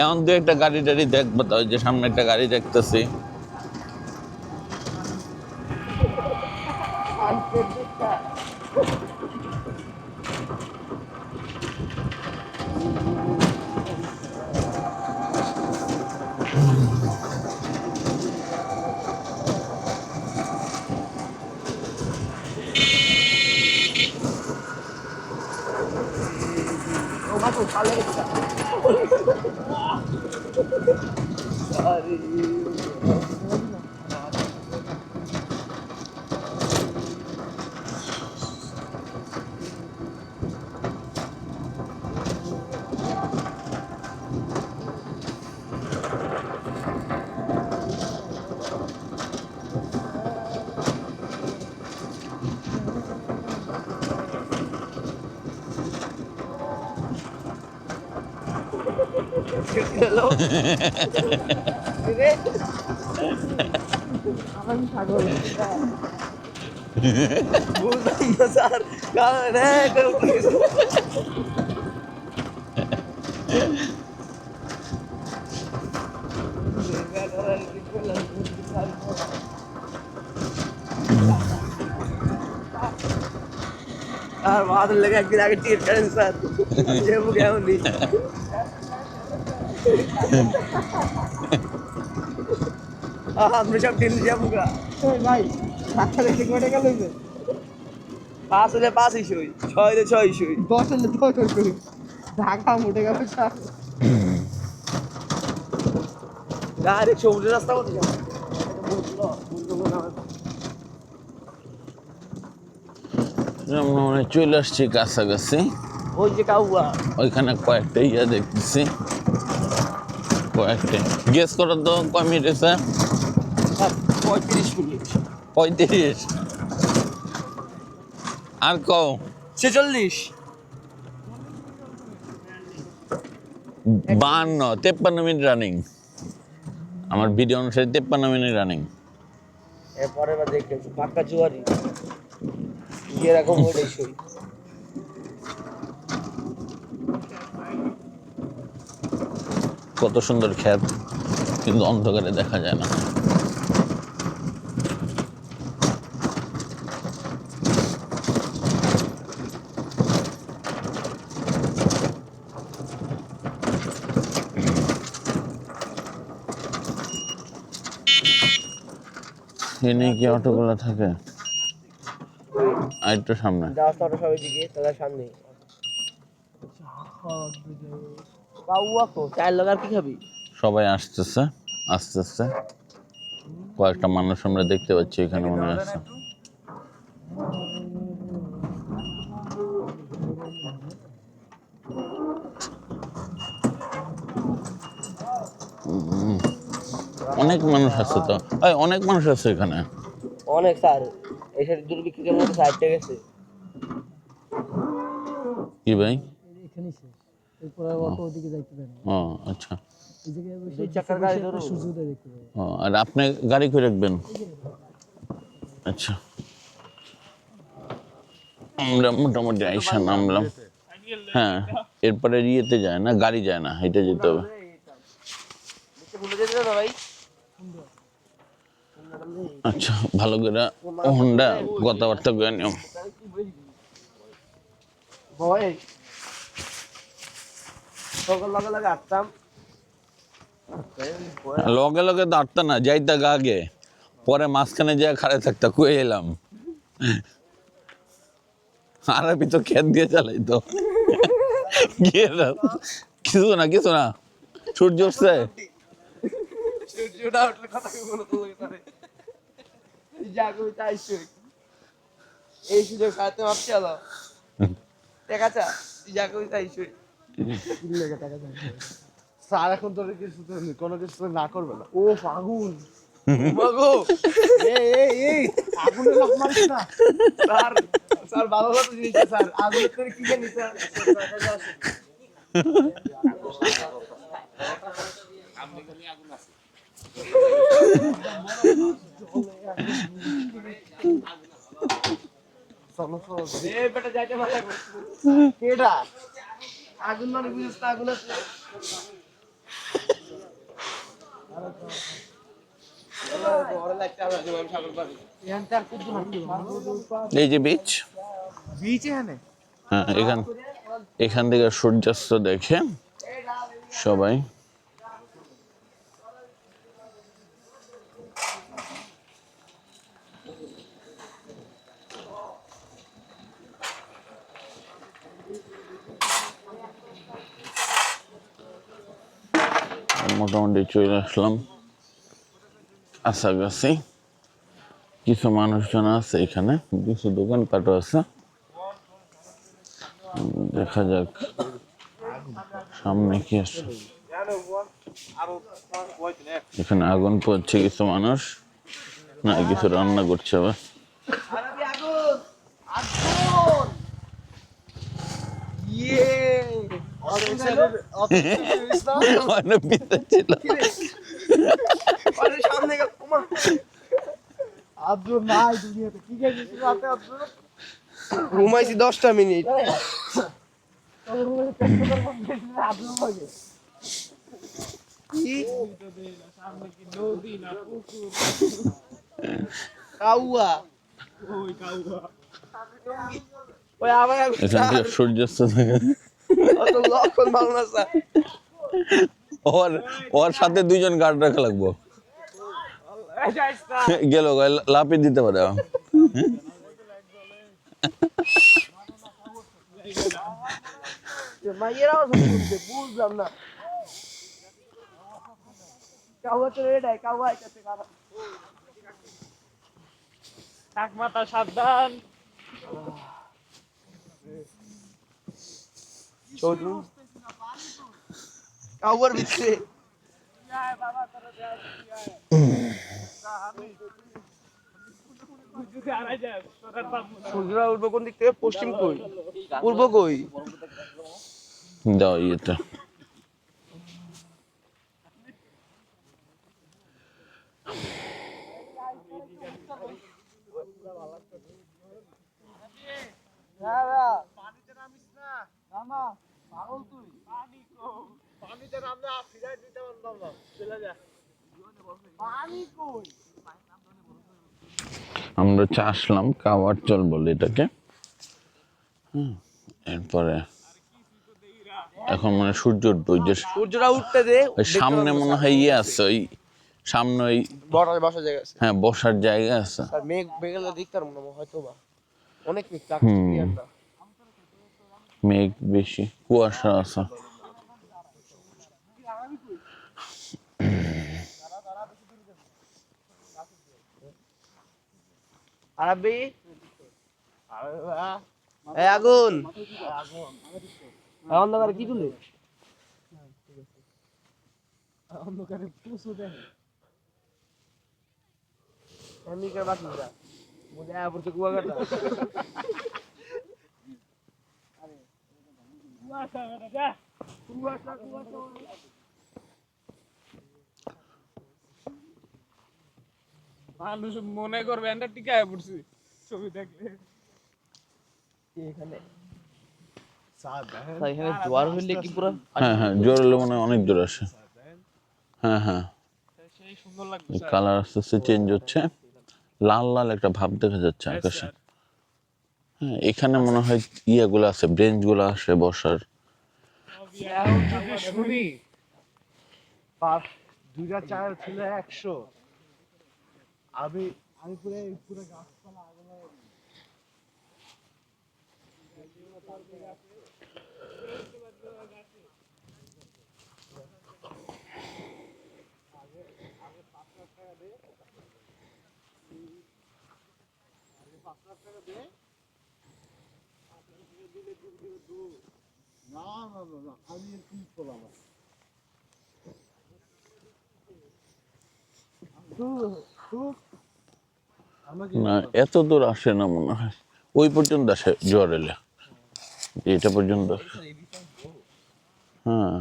এখন দু একটা গাড়ি টাড়ি দেখবো, তো ওই যে সামনে একটা গাড়ি দেখতেছি। হ্যালো আমি ছাগল বুঝলাম না স্যার কারণ আর বাদল লেগে একদিন আগে টিকিট কাটেন স্যার যাবো কেমন আমরা সব টিম যাবো গা ভাই সাতটা দেখে কয়টা গেল পাঁচ হলে পাঁচই সই ছয় হলে ছয় সই 10 হলে 10 সই ঢাকা মুটে গেল স্যার ডাইরেক্ট সমুদ্র রাস্তা করতে যাবো আমরা মনে হয় চলে আসছি কাছাকাছি। ওই যে কাউয়া ওইখানে কয়েকটা ইয়া দেখতেছি, কয়েকটা গেস করো তো কয় মিনিট হয়েছে? 35 মিনিট 35। আর কও 46 53 মিনিট রানিং। আমার ভিডিও অনুসারে 53 মিনিট রানিং। এরপরে বা দেখে পাক্কা জুয়ারি এরকম ওইটাই সই কত সুন্দর ক্ষেত, কিন্তু অন্ধকারে দেখা যায় না। এনে কি অটোগুলো থাকে? আর একটু সামনে রাস্তাটা সবাই দিকে তাদের সামনে কাউয়া তো চায়ের লাগার কি খাবি সবাই আসতেছে আস্তে আস্তে। কয়েকটা মানুষ আমরা দেখতে পাচ্ছি এখানে মনে আছে। অনেক মানুষ আছে তো, অনেক মানুষ আছে এখানে। অনেক স্যার এই সাইড দুর্ভিক্ষের মধ্যে সাইডটা গেছে কি ভাই? এখানেই শেষ, এরপর আর অটো ওদিকে যাইতে পারে না। ও আচ্ছা। এই জায়গায় বসে দুই চাকার গাড়ি ধরো সূর্যোদয় দেখতে পাবে। ও, আর আপনি গাড়ি করে রাখবেন? আচ্ছা, আমরা মোটামুটি আইসা নামলাম। হ্যাঁ, এরপরে ইয়েতে যায় না, গাড়ি যায় না, হেঁটে যেতে হবে। ভাই আচ্ছা, ভালো করে হোন্ডা কথাবার্তা করে নিও। ভয় সকাল লগে লগে আসতাম লগে লগে তো আটতা না, যাইতা গা আগে, পরে মাঝখানে যা খাড়ে থাকতা, কয়ে এলাম। আরবি তো খেত দিয়ে চালাইতো। কিছু না সূর্য উঠছে। সূর্যটা উঠলে কথা কি বলো তো জাগো তাইছো এই সুযোগ সাথে ভাবছি আলো ঠিক আছে জাগো তাইছো স্যার এখন তোর কিছু কোনো কিছু না করবে না ও ফাগুন মাগো এই আগুনে লাফ মারিস না স্যার স্যার ভালো ভালো জিনিস স্যার আগুন করে কি জানি স্যার বেটা যাইতে ভালো কেডা আগুন মানে বুঝিস না আগুন আছে এই যে বিচ, হ্যাঁ, এখান থেকে সূর্যাস্ত দেখে সবাই। মোটামুটি চলে আসলাম কাছাকাছি। কিছু মানুষজন আছে এখানে, কিছু দোকানপাটও আছে। দেখা যাক সামনে কি আছে। এখানে আগুন পোহাচ্ছে কিছু মানুষ, না কিছু রান্না করছে আবার। মানে পিতা ছিল সামনে গেল আদ্র নাই দুনিয়াতে কি গেছিস রাতে আদ্র ঘুমাইছি 10টা মিনিট কাউয়া ওই আবার এখান থেকে সূর্যাস্ত থাকে অত লক্ষণ ভালো না স্যার ওর ওর সাথে দুইজন গার্ড রাখা লাগবো গেল লাপি দিতে পারে মাইয়েরাও শুনছে বুঝলাম না কাউয়া তো রেডাই কাউয়া আইতাছে কারা টাক মাথা সাবধান চৌধুরী কাউয়ার ভিতরে সূর্যরা উঠবো কোন দিক থেকে পশ্চিম কই পূর্ব কই দাও ইয়েটা আমরা চা আসলাম কাওয়ার চল বলে এটাকে এরপরে এখন মানে সূর্য উঠবে ওই যে সূর্যরা উঠতে দে ওই সামনে মনে হয় ইয়ে আছে ওই সামনে ওই বসা জায়গা আছে হ্যাঁ বসার জায়গা আছে আর মেঘ বেগেলে দেখতার মনে হয় হয়তো বা অনেক মেঘ না মেঘ বেশি কুয়াশা আছে আরবি এই আগুন অন্ধকারে কি তুলে অন্ধকারে পুষু দেয় আমি কে বাকি যা মুঝে আয়া পড়ছে কুয়াকাটা মানুষ মনে করবে এটা টিকায় পড়ছি ছবি দেখলে এখানে এখানে জোয়ার হইলে কি পুরো হ্যাঁ হ্যাঁ জোর হলে মনে হয় অনেক জোর আসে হ্যাঁ হ্যাঁ সেই সুন্দর লাগবে কালার আস্তে আস্তে চেঞ্জ হচ্ছে লাল লাল একটা ভাব দেখা যাচ্ছে আকাশে হ্যাঁ এখানে মনে হয় ইয়েগুলো আছে ব্রেঞ্চ গুলো আসে বসার শুনি পাঁচ দুইটা চার ছিল 100 আমি পুরো গাছপালা না এত দূর আসে না মনে হয় ওই পর্যন্ত আসে জ্বর এলে এটা পর্যন্ত আসে হ্যাঁ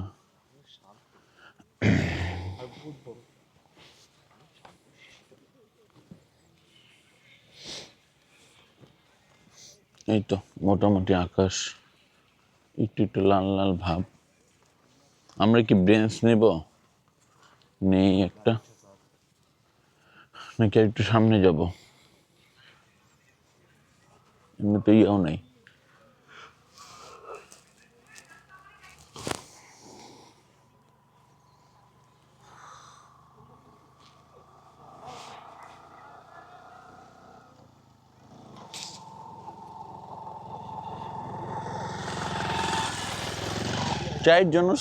এই তো মোটামুটি আকাশ একটু একটু লাল লাল ভাব আমরা কি ব্রেঞ্চ নেব নেই একটা নাকি একটু সামনে যাব এমনিতে ইয়েও নাই চায়ের জন্য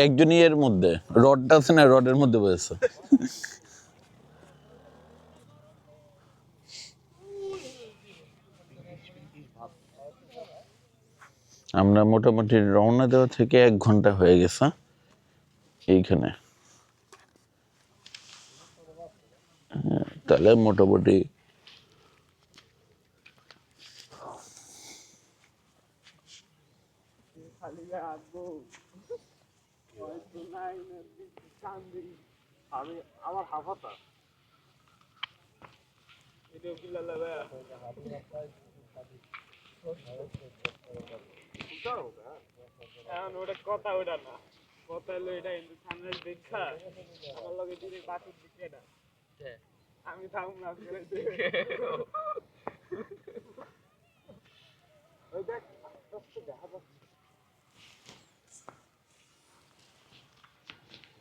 একজনই এর মধ্যে রডটা আছে না রডের মধ্যে বসেছে আমরা মোটামুটি রওনা দেওয়া থেকে 1 ঘন্টা হয়ে গেছে এইখানে তাহলে মোটামুটি খালি আসবো হয়তো নাই কান্দি আমি আমার হাফাতা এটা কি লালা এখন ওটা কথা ওটা না কথা হলো এটা কিন্তু সামনের দেখা আমার লগে দিনে বাকির দিকে এটা আমি থাকুম না ওই দেখ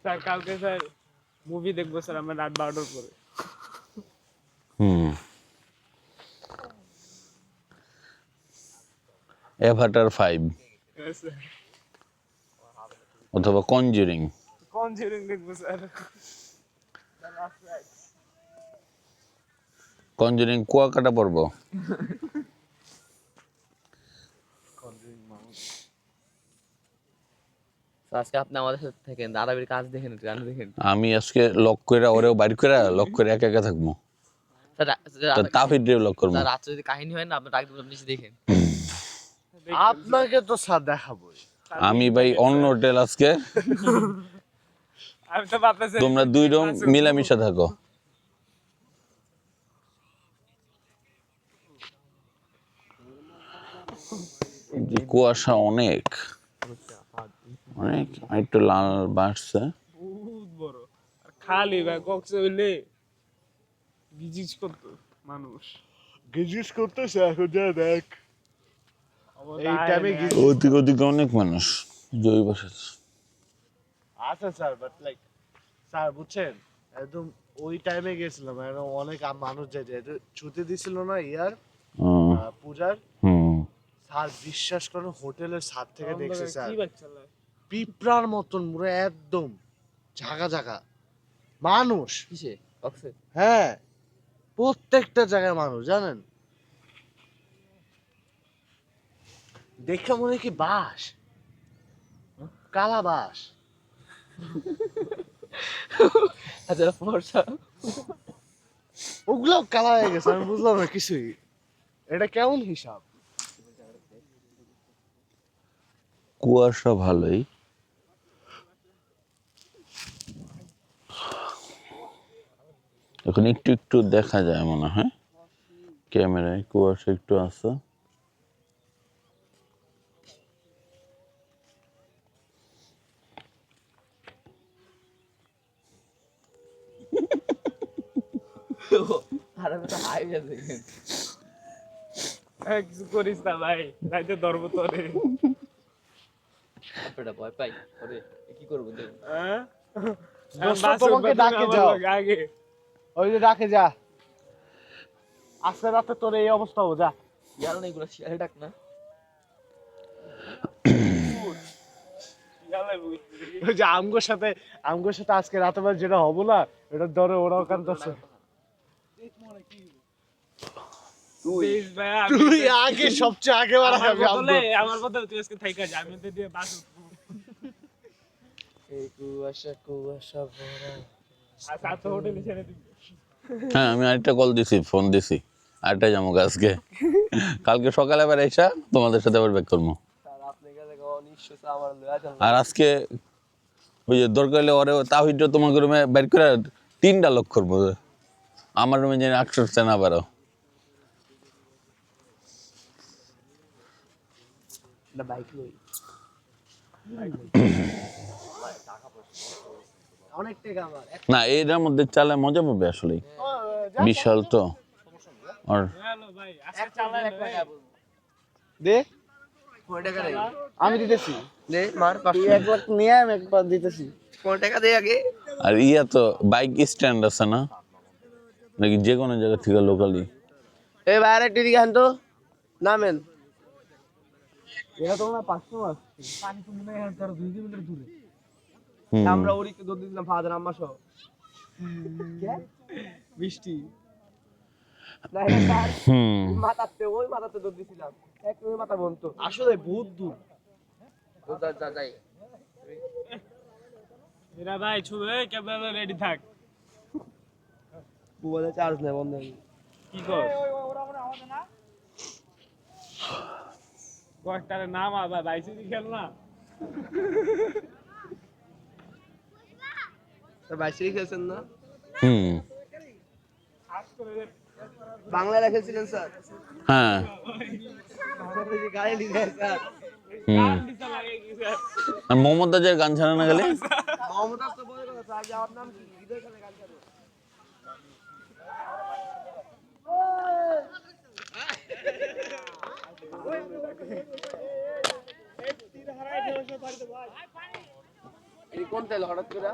স্যার কালকে স্যার মুভি দেখবো স্যার আমরা রাত 12টার পরে অ্যাভাটার 5 অথবা কনজুরিং। কনজিউরিং দেখবো স্যার কনজুরিং কুয়াকাটা পর্ব। তো আজকে আপনি আমাদের সাথে থাকেন, আরবির কাজ দেখেন, গান দেখেন। আমি আজকে লক করে ওরেও বাইর করে লক করে একা একা থাকবো। তাফিদ রে লক করবো। রাত্রে যদি কাহিনী হয় না আপনি ডাক দিবেন, আপনি এসে দেখেন। আপনাকে তো স্যার দেখাবো আমি ভাই অন্য হোটেল আজকে, আমি তো ভাবতেছি তোমরা দুই রকম মিলামিশা থাকো। কুয়াশা অনেক অনেক, একটু লাল বাড়ছে। বহুত বড় আর খালি ভাই কক্সে হইলে গিজিজ করতো মানুষ গিজিজ করতেছে এখন যা দেখ এই টাইমে ওদিকে ওদিকে অনেক মানুষ জয় বসেছে। আচ্ছা স্যার বাট লাইক স্যার বুঝছেন একদম ওই টাইমে গেছিলাম একদম অনেক মানুষ যায় যেহেতু ছুটি দিছিল না ইয়ার পূজার স্যার বিশ্বাস করো হোটেলের ছাদ থেকে দেখছে স্যার পিঁপড়ার মতন পুরো একদম জায়গা জায়গা মানুষ কিসে কক্সে? হ্যাঁ প্রত্যেকটা জায়গায় মানুষ জানেন দেখে মনে হয় কি বাস কালা বাস আচ্ছা ফর্সা ওগুলো কালা হয়ে গেছে আমি বুঝলাম না কিছুই এটা কেমন হিসাব কুয়াশা ভালোই, এখন একটু একটু দেখা যায় মনে হয় ক্যামেরায়, কুয়াশা একটু আছে। আরবে তো হাইওয়ে দেখেন। কিছু করিস না ভাই রাইতে ধরবো তোরে আপনারা ভয় পাই ওরে কি করব দেখুন। তোমাকে ডাকে যাও আগে ওই যে ডাকে যা আজকে রাতে তোর এই অবস্থা হো যা ইয়ার না এগুলো শিয়াল ডাক না। ওই যে আমগোর সাথে আজকে রাতে বেলা যেটা হবো না এটা ধরে ওরাও কাঁদতেছে তুই আগে সবচেয়ে আগে আমার বদলে তুই আজকে থাইকা যা আমি দিয়ে বাস এই কুয়াশা কুয়াশা ভরা আচ্ছা তো হোটেলে ছেড়ে দিবি। হ্যাঁ আমি আরেকটা কল দিছি, ফোন দিছি, আরেকটা যাবো আজকে, কালকে সকালে আবার এসা তোমাদের সাথে আবার ব্যাক করবো। আর আজকে ওই যে দরকার হলে ওরে তাহিদটা তোমাকে রুমে বের করে 3টা লক করবো, আমার রুমে যেন আকর্ষণ না পারো। বাইক লই অনেক টাকা আমার না এর মধ্যে চালে মজা পাবে আসলে, বিশাল তো। আর হ্যালো ভাই আজকে চালাই দে কয় টাকা দেই? আমি দিতেছি দে মার 1 লাখ নিয়ে আমি একবার দিতেছি কয় টাকা দেই আগে? আর ইয়া তো বাইক স্ট্যান্ড আছে না নাকি যে কোনো জায়গা থেকে লোকালি? এই বাইরে টিরি গান তো নামেন এটা তো না 500 মাস পানি তো মনে হয় আর 2 কিলোমিটার দূরে আমরা ওরিকে দুধ দিলাম ফাদার আম্মা সহ কে বৃষ্টি না এটা মাথাতে ওই মাথাতে দুধ দিছিলাম এক ওই মাথা বন্ধ আসলে বহুত দূর ও যাই এরা ভাই ছুবে ক্যামেরা রেডি থাক মোবাইলে চার্জ নেই বন্ধ কি কর কষ্টারে নাম আবার বাইসি খেল না বাইসে খেলছেন না? হুম বাংলায় খেলছিলেন স্যার? হ্যাঁ গাড়ি লিখে স্যার। হুম আর মোহাম্মদ আজের গান ছাড়া না গেলে মমতাজ তো বলে কথা স্যার, যে আমার নাম কি হৃদয় খানে গান ছাড়ো। এই কোন তেল হঠাৎ করে?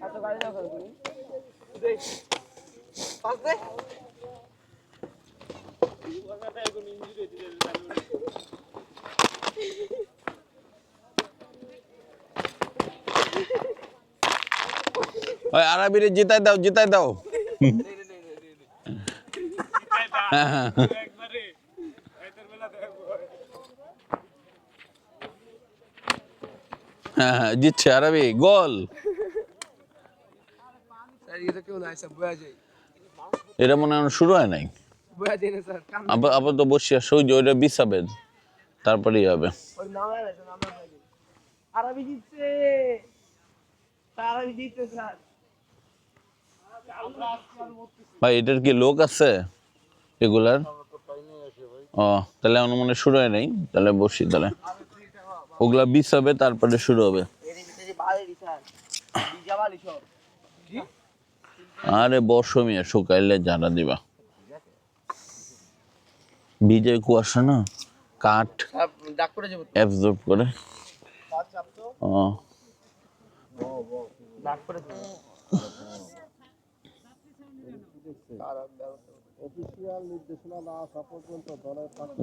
এত গাড়ি না করে তুমি পাস দে। ওই আরাবিরে জিতাই দাও জিতাই দাও হ্যাঁ, হ্যাঁ। হ্যাঁ হ্যাঁ জিতছে আরাবি গোল স্যার এটা কেউ নাই স্যার, বয়া যাই এটা মনে হয় শুরু হয় নাই বয়া যাই না স্যার, কাম আবার আবার তো বসিয়া সৌজ ওইটা বিছাবে তারপরেই হবে ওই নামে না স্যার, নামে লাগে আরবি জিতছে, আরবি জিতছে স্যার। ভাই এটার কি লোক আছে এগুলার ও তাহলে আমার মনে হয় শুরু হয় নাই তাহলে বসি তাহলে ওগুলা বিছাবে তারপরে শুরু হবে এর ভিতরে বাড়ি স্যার বিজাবালি সব আরে বর্ষ মিয়া শুকাইলে জানা দিবা ভিজে কুয়াশা না কাঠ সব ডাক করে যাব অ্যাবজর্ব করে ও ডাক করে যাব।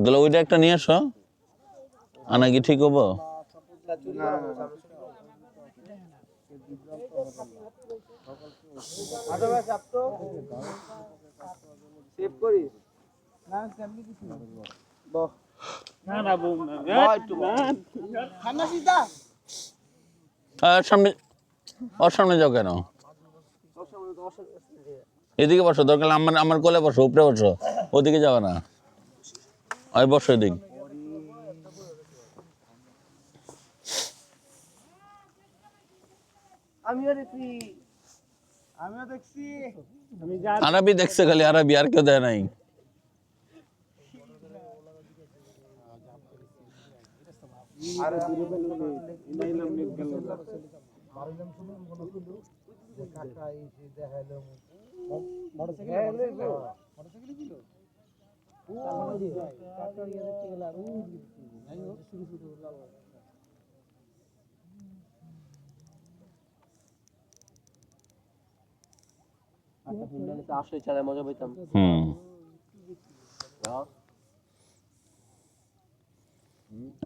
তাহলে ওইটা একটা নিয়ে আসো আনা কি ঠিক হবো সেভ করিস না সামনে কিছু না বহ না না বউ না একটু খানা সিধা সামনে ওর সামনে যাও কেন এদিকে বসো দরকার হলে আমার আমার কোলে বসো উপরে বসো ওদিকে যাবে না ওই বসো এদিক আমিও দেখছি, আমিও দেখছি। আমি যা আরবি দেখছে খালি আরবি আর কেউ দেয় নাই আরে দূরে পেলো ইনাইলাম নেট গেল আসলে চালায় মজা পাইতাম। হুম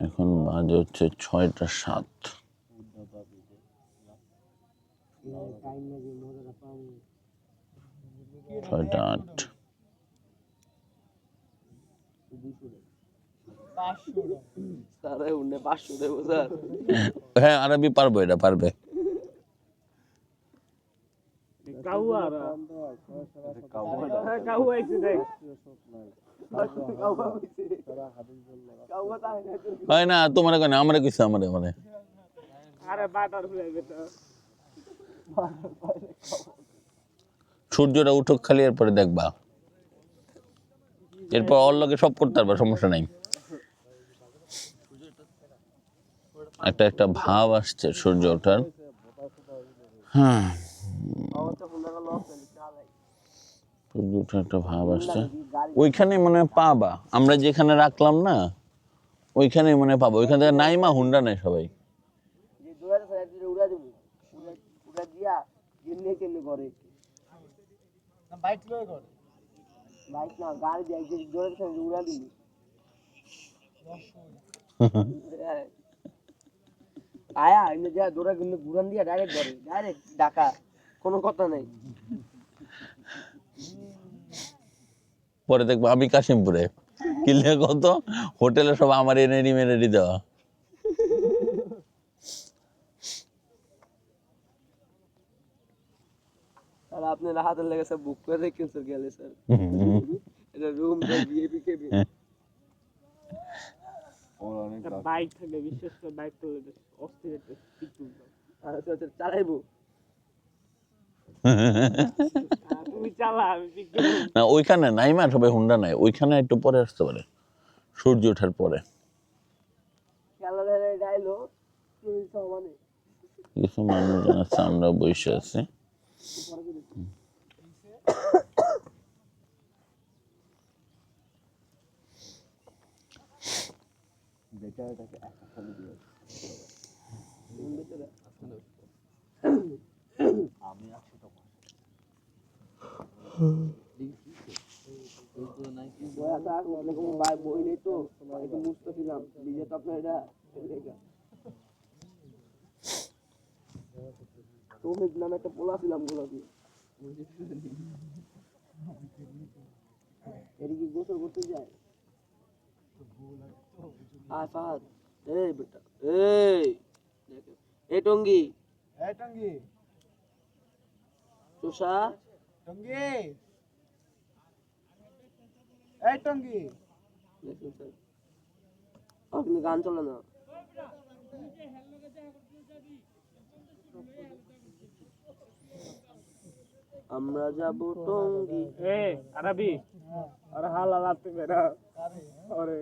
এখন বাজে হচ্ছে 6:07 6:08 স্যার উন্নে 500 দেবো স্যার। হ্যাঁ আরবি পারবো এটা পারবে কাউয়ারা কাউয়া আইছে দেখ হয় না তোমার কেন আমার কিছু আমার মানে আরে বাটার হয়ে গেছে সূর্যটা উঠুক খালি এরপরে দেখবা এরপর ওর লগে সব করতে পারবা সমস্যা নাই একটা একটা ভাব আসছে সূর্য ওঠার হ্যাঁ সূর্য ওঠার একটা ভাব আসছে ওইখানে মনে হয় পাবা আমরা যেখানে রাখলাম না ওইখানে মনে হয় পাবো ওইখান থেকে নাইমা হুন্ডা নেই সবাই যে দৌড়াতে স্যার একদিন উড়া দেবো, উড়া দিয়া কেমনে কেমনে করে না বাইক লয়ে করে, বাইক না গাড়ি দিয়ে যে দৌড়াতে স্যার উড়া দিবি আয়া এমনি যা দৌড়া কিন্তু ঘুরান দিয়া ডাইরেক্ট করে, ডাইরেক্ট ঢাকা, কোনো কথা নাই। পরে দেখবো আমি কাশিমপুরে কিনলে কত হোটেলে সব আমার এনে মেরেডি দেওয়া আর আপনার হাতে লেগেছে বুক করে রেখেছে গেলে স্যার এটা রুম ভিআইপি কেবিন বাইক থাকে বিশেষ করে বাইক তো অস্থির একটা পিকনিক আচ্ছা আচ্ছা চালাইবো তুমি চালা আমি পিকনিক না ওইখানে নাইমা সবাই হুন্ডা নাই, ওইখানে একটু পরে আসতে পারে, সূর্য ওঠার পরে। খেলা ধরে গাইলো তুমি সমানে কিছু মানুষজন আছে, আমরা বসে আছি। বই নেই তো একটু মুস্ত ছিলাম নিজে তো আপনার এটা তুমি নামে একটা পোলা ছিলাম গোলাপি এদিকে গোসল করতে যায় আয় ফাহাদ এই বেটা এই টঙ্গি তোষা দেখুন স্যার আপনি গান চলে না আমরা যাব টঙ্গি আরবি আর হালা লাগতে বেরা আরে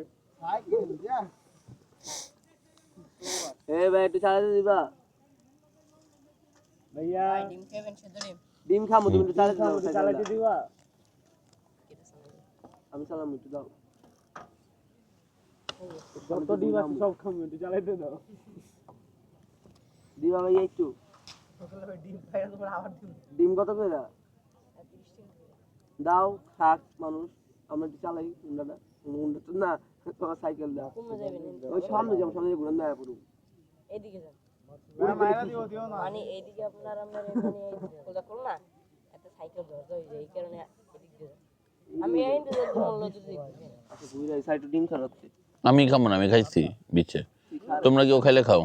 ভাই একটু চালাতে দিবা ভাইয়া ডিম খামো তুমি একটু চালাতে দিবা আমি চালাম একটু দাও যত ডিম আছে সব খামো একটু চালাতে দাও দিবা ভাইয়া একটু ডিম কত করে দাও থাক মানুষ আমরা একটু চালাই হুন্ডাটা হুন্ডা তো না তোমার সাইকেল দাও ওই সামনে যাবো সামনে ঘুরে না পুরো এদিকে যান মানে এইদিকে আপনার মানে খোলা করো না একটা সাইকেল ধরতে হয়ে যায় এই কারণে এদিক দিয়ে যান। আমি এই ইন্টারনেট বললো যদি আচ্ছা ঘুরে সাইডে ডিম খাওয়াচ্ছে আমি খাবো না, আমি খাইছি বিচে, তোমরা কেউ খাইলে খাও।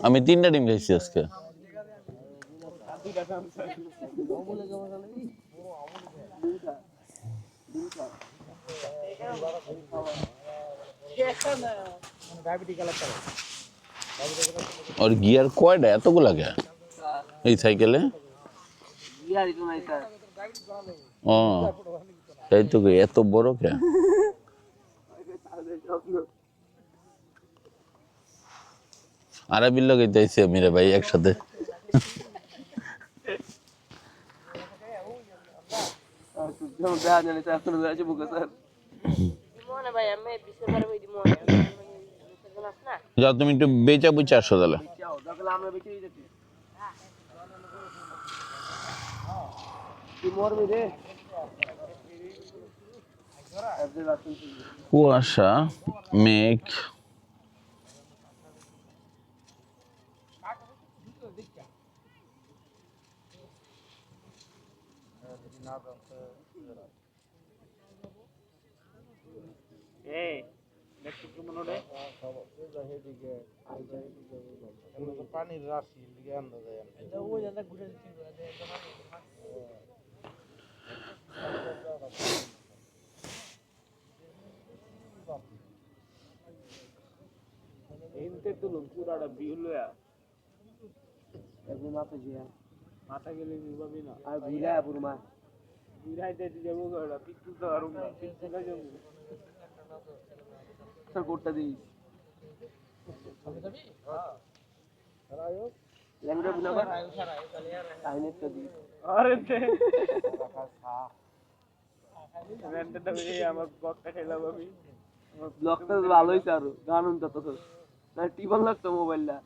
আমি 3টা ডিম খাইছি আজকে। আর গিয়ার কয়টা এতগুলা কে এই সাইকেলে? গিয়ারই তো নাই স্যার ও তাই তো, এত বড় কে? আরবির লোক যাইছি আমি রে ভাই একসাথে। মনে ভাই আমি বিশেষভাবে ওই মনে না যাও তুমি একটু বেচা বুচা আসো তাহলে। আমরা বেঁচে যেতে কি মরবি রে কুয়াশা মেঘ, পানির রাশি আন্দা যায় এনতে তো পুরাটা বিল লয়া একদম মাথা জিয়া মাথা গেলে নিবাবি না আর ভিড়া পুরো মা ভিড়াইতে যাবো গড়া পিছু তো আর না পিছু না যাবো স্যার কোটটা দিই আমি যাবি হ্যাঁ আয়ো ল্যাংড়া বিনা কর আইনে তো দি আরে তে রেন্টটা দিয়ে আমার ব্লগটা খেলাম আমি ব্লগটা ভালোই চারু গান উনতা তো না টিপন লাগতো মোবাইলটা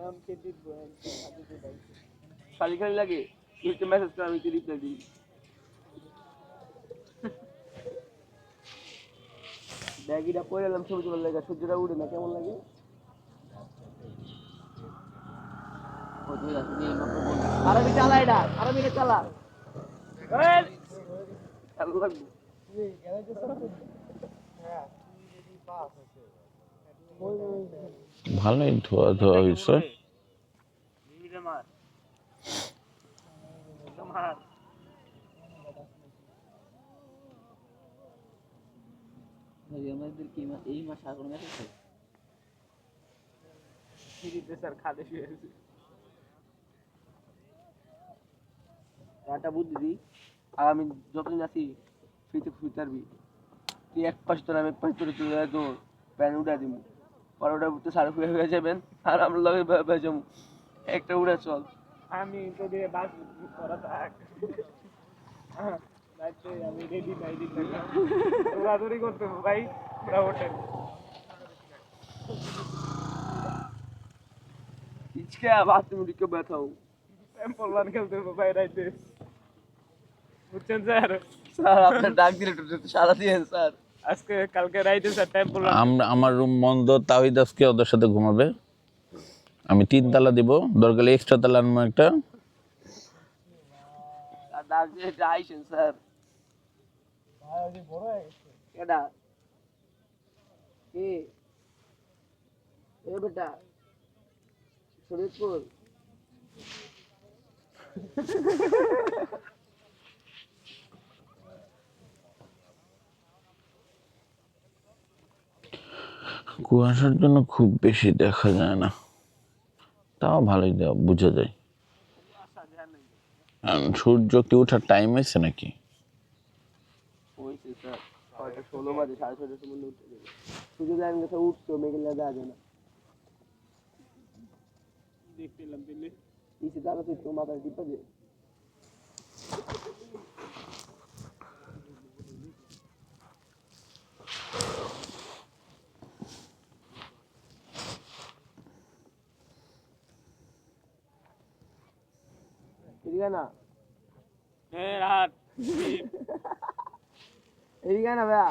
এম কে দিব খালি খালি লাগে একটু মেসেজ করে আমি কি রিপ্লাই দিই ব্যাগিটা পরে এলাম ছবি তোলার লাগে সূর্যটা উঠে না কেমন লাগে আরবি চালা এটা আরবি চালা ভালো লাগবে ভালোই ধোয়া ধোয়া হয়েছে। আমাদের কি এই মাসে আর কোনো ম্যাচ আছে? ফ্রিতে স্যার খাদে শুয়ে আছে। একটা বুদ্ধি দিই, আর আমি যতদিন আছি ফ্রিতে শুতে পারবি। তুই এক পাশ তোর আমি এক পাশ তোর চলে তো প্যান উঠা দিব, পরে ওটা উঠতে সারা হয়ে যাবেন আর আমরা লগে বেজাম একটা উড়া চল। আমি তো দিয়ে বাস করা থাক, আমি রেডি নাই দিতে দৌড়াদৌড়ি করতে হবে ভাই, পুরা হোটেল ইচকে আবার তুমি দিকে ব্যথাও টেম্পল খেলতে হবে ভাই রাইতে, বুঝছেন স্যার? স্যার আপনার ডাক দিলে একটু সারা দিয়েন স্যার, আজকে কালকে রাইতে স্যার টেম্পল। আমার রুম বন্ধ, তাওহিদ আজকে ওদের সাথে ঘুমাবে। আমি 3 তালা দিব, দরকার এক্সট্রা তালা আনবো একটা। ডাক দিয়ে আইসেন স্যার। কেডা কে এ বেটা শরীরপুর কুয়াশার জন্য খুব বেশি দেখা যায় না, তাও ভালোই বোঝা যায়। সূর্য কি ওঠার টাইম হয়েছে নাকি? হয়েছে স্যার, 6:16 বাজে, 6:30টার সময় উঠতে দেবে। সূর্য দেন গেছে উঠতো, মেঘলা দেওয়া যায় না। দেখছিলাম দিল্লি নিচে দাঁড়া তুই তো মাথায় টিপা দে। এদিকে না রাত এদিকে না ভাইয়া,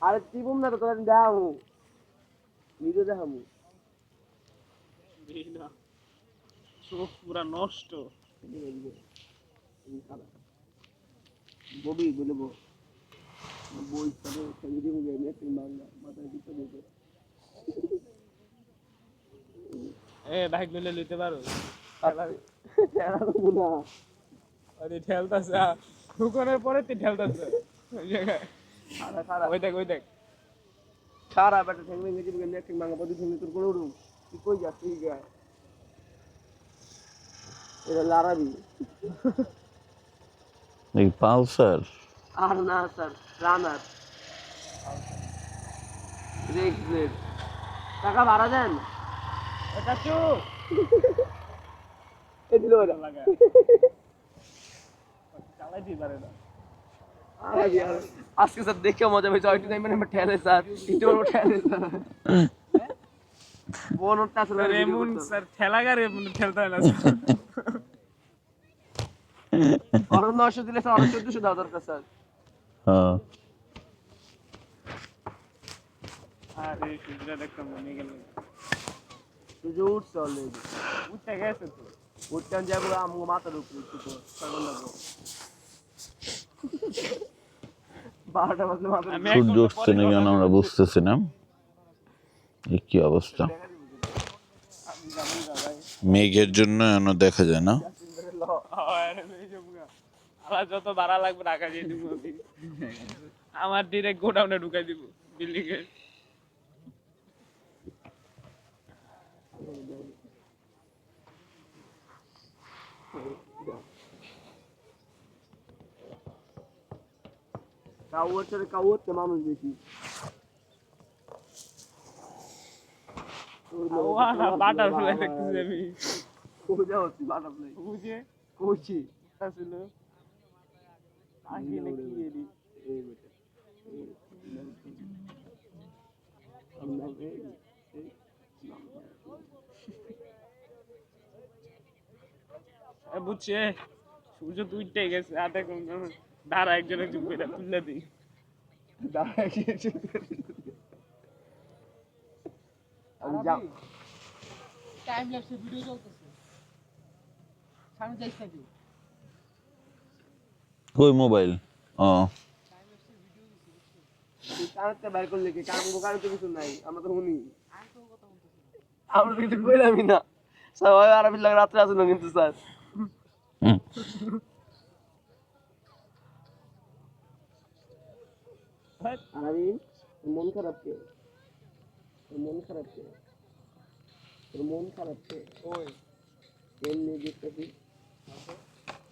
আরে টিপুম না তো তোরা দেখামু, ভিডিও দেখামু। চোখ পুরা নষ্ট, ববি বলবো বই পড়ে খেয়ে দিব মেট্রিক বাংলা মাথায় দিতে দিতে। বাইক লইলে লইতে পারো না, আরে ঠেলতাছে ঢুকনের পরে তুই ঠেলতাছে ওই জায়গায়। ওই দেখ ওই দেখ সারা বেটা ঠেং ভেঙে দিবি, মেট্রিক বাংলা পদ্ধতি ঠেঙে তোর করে উঠুম। তুই কই যাস তুই গায় এটা লারাবি এই পালসার আর না স্যার, রানার রেক ব্লেড। টাকা ভাড়া দেন চাচু, এ দিল ওটা লাগা চালাইতেই পারে না। আজকে স্যার দেখে মজা পেয়েছে, হয়তো মানে ঠেলে স্যার, একটু বড় ঠেলে স্যার বোনটা আসলে এমন স্যার ঠেলাগারে ঠেলতে হয় না আর 900 দিলে স্যার 1400 দাও দরকার স্যার। হ্যাঁ আরে সুবিধা দেখতাম মনে গেল তুই উঠছ অলরেডি, উঠে গেছে তো উঠতে যাবো আমগো মাথার উপরে একটু তো তখন লাগবো 12টা বাজলে মাথা সূর্য উঠছে না কেন আমরা বুঝতেছি না, এই কি অবস্থা। মেঘের জন্য এখনো দেখা যায় না। আমার যত ভাড়া লাগবে টাকা দিয়ে দিব, আমার ডিরেক্ট গোডাউনে ঢুকাই দিব বিল্ডিং এ। কাউয়াতে মানুষ বেশি, বাটারফ্লাই দেখতেছি আমি, কোজা হচ্ছে বাটারফ্লাই বুঝে কোচি আসলে আসলে কি এরি এই বেটা আমরা বুঝছে সূর্য দুইটা গেছে, আর দেখুন দাঁড়া একজন একজন করে তুলে দিই, দাঁড়া একজন টাইম ল্যাপসে ভিডিও চলতেছে, সামনে যাইছ নাকি? কই মোবাইল? ও কারতে বাইর করলে কি কারণ তো কিছু নাই, আমরা তো শুনি, আমরা তো কিছু কইলামই না, সবাই আরবি লাগে রাত্রে আসলো কিন্তু স্যার আরে মন খারাপ কে? মন খারাপ কে? মন খারাপ কে? ওই এমনি দেখতেছি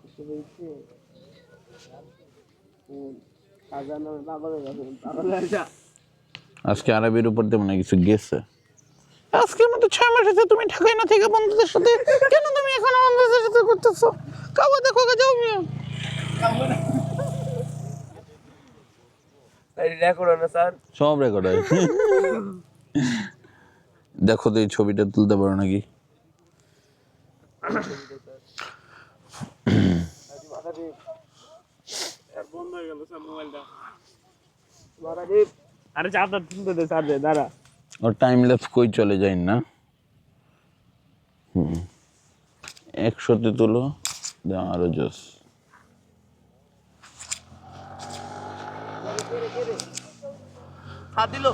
কিছু হয়েছে। সাজানো পাগল হয়ে গেছে, পাগল হয়ে যা। আজকে আরবের উপর দিয়ে মনে হয় কিছু গেছে। আজকের মতো 6 মাস হয়েছে তুমি ঢাকায় না থেকে বন্ধুদের সাথে, কেন তুমি এখন বন্ধুদের সাথে করতেছো? কাবা দেখো যাও মিয়া। রেকর্ড হয় না স্যার? সব রেকর্ড হয়। দেখো তো এই ছবিটা তুলতে পারো নাকি? আরে চাপটা তুলতে দে স্যার, দাঁড়া। ওর টাইম ল্যাপস কই চলে যায় না। 100তে তুলো, আরো জোস। হাত দিল।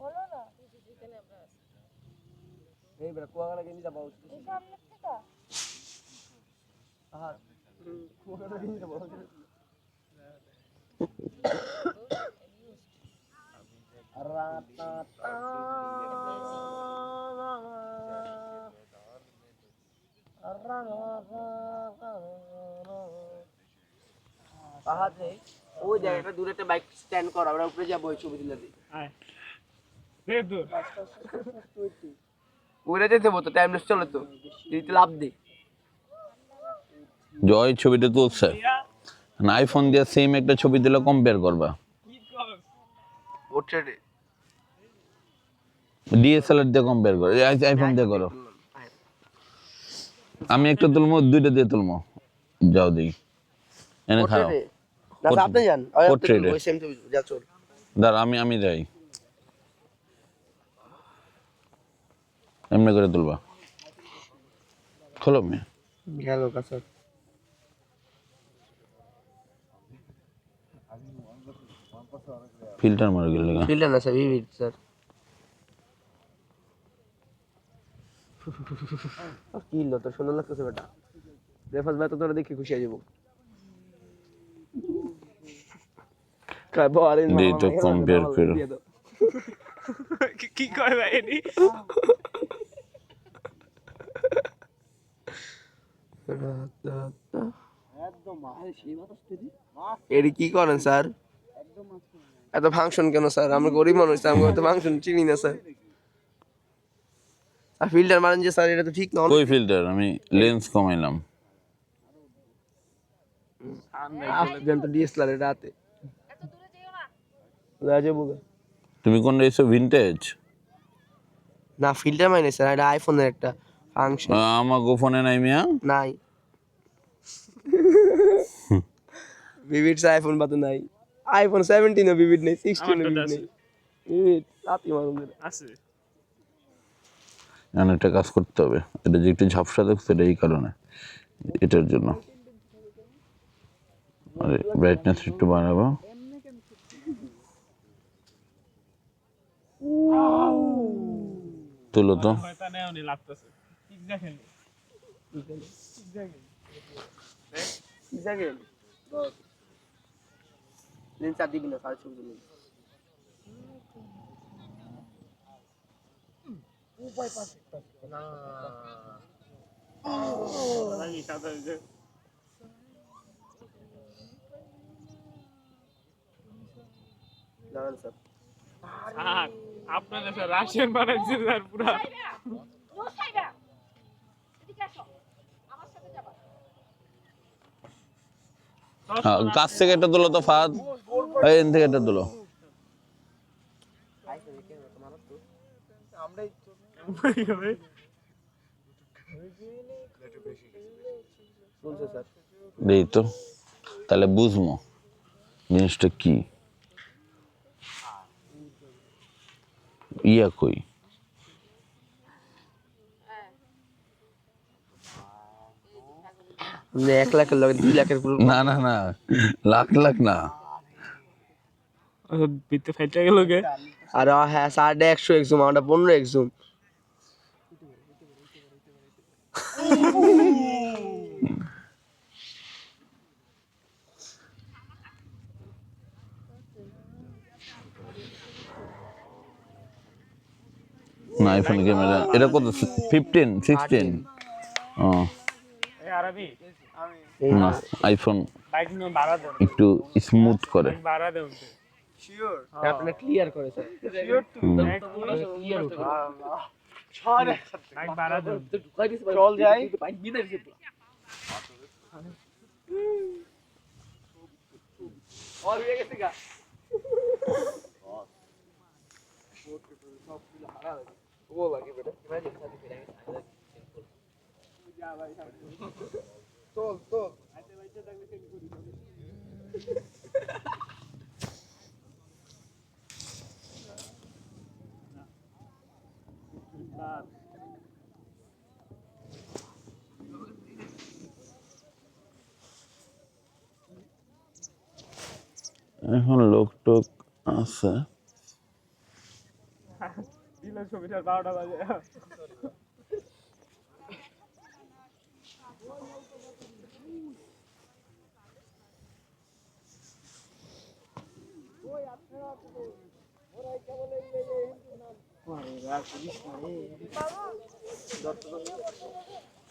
বলো না এই বেটা কুয়াকাটা গেঞ্জি যাবো। এই সামনে থেকে হ্যাঁ কুয়াকাটা গেঞ্জি যাবো। ওই জায়গাটা দূরে একটা বাইক স্ট্যান্ড করা, আমরা উপরে যাবো ওই ছবি তুলে দিই। ওরে যেতে হতো, টাইমলেস চলে তো, দিতে লাভ দিই। জয় ছবিটা তুলছে, আইফোন দিয়ে সেম একটা ছবি দিলে কম্পেয়ার করবা। ওঠে রে ডিএসএলআর দিয়ে কম্পেয়ার করো, আইফোন দিয়ে করো। আমি একটা তুলবো, দুইটা দিয়ে তুলবো। যাও দেখি, এনে খারাপ। না আপনি যান, Portrait এ। ওই সেম ছবি যা চল। দাঁড়া আমি যাই, এমনি করে তুলবা। খোলো মেয়ে, গেল কাছে। ফিল্টার মারে গেল। ফিল্টার না স্যার, ভিভিড স্যার। কি হলো তো, সুন্দর লাগতেছে বেটা। রেফাজ ভাই তো তোরা দেখে খুশি হয়ে যাবো। দিয়ে তো কম্পেয়ার করো। কি করে ভাই এটি? এটি কি করেন স্যার? এত ফাংশন কেন স্যার? আমরা গরিব মানুষ, আমরা এত ফাংশন চিনি না স্যার। আর ফিল্টার মারেন যে স্যার, এটা তো ঠিক না। কই ফিল্টার? আমি লেন্স কমাইলাম। দেন তো ডিএসএলআর এটা হাতে। রাজে বুগা। তুমি কোন এসো ভিনটেজ? না ফিল্টার মানে স্যার, এটা আইফোনের একটা ফাংশন। আমার গোফোনে নাই মিয়া। নাই ভিভিডস আইফোন বাতো নাই। আইফোন 17 ও ভিভিড নেই, 16 ও ভিভিড নেই। ভিভিড রাতি মারুন আছে। এখানে একটা কাজ করতে হবে, এটা যে একটু ঝাপসা দেখছে এটা এই কারণে, এটার জন্য। আরে ব্রাইটনেস একটু বাড়াবো। তুলো তো। লেন্স আর দিবি না স্যার, ছবি তুলি। দাঁড়ান স্যার। আপনাদের স্যার রাশিয়ান বানাইছে স্যার পুরা। কাছ থেকে একটা তুলো তো ফাদ, এখান থেকে একটা তুলো। শুনছে স্যার? দেই তো, তাহলে বুঝবো জিনিসটা কি। ইয়া কই? মানে 1 লাখের লগে 2 লাখের পুরো। না লাখ না, ভিতরে ফাইটা গেল গে আর হ্যাঁ 150 এক্সুম আমরা 15 এক্সুম না আইফোন ক্যামেরা এটা কত 15 16 ও আরবি না আইফোন বাইক নিয়ে বাড়া দেন একটু স্মুথ করে বাড়া দেন শিওর আপনি ক্লিয়ার করে স্যার শিওর তুই ক্লিয়ার উঠো ছড়ে বাইক বাড়া দেন চল যাই চল চল এখন লোক টোক আছে দিলে ছবিটা 12টা বাজে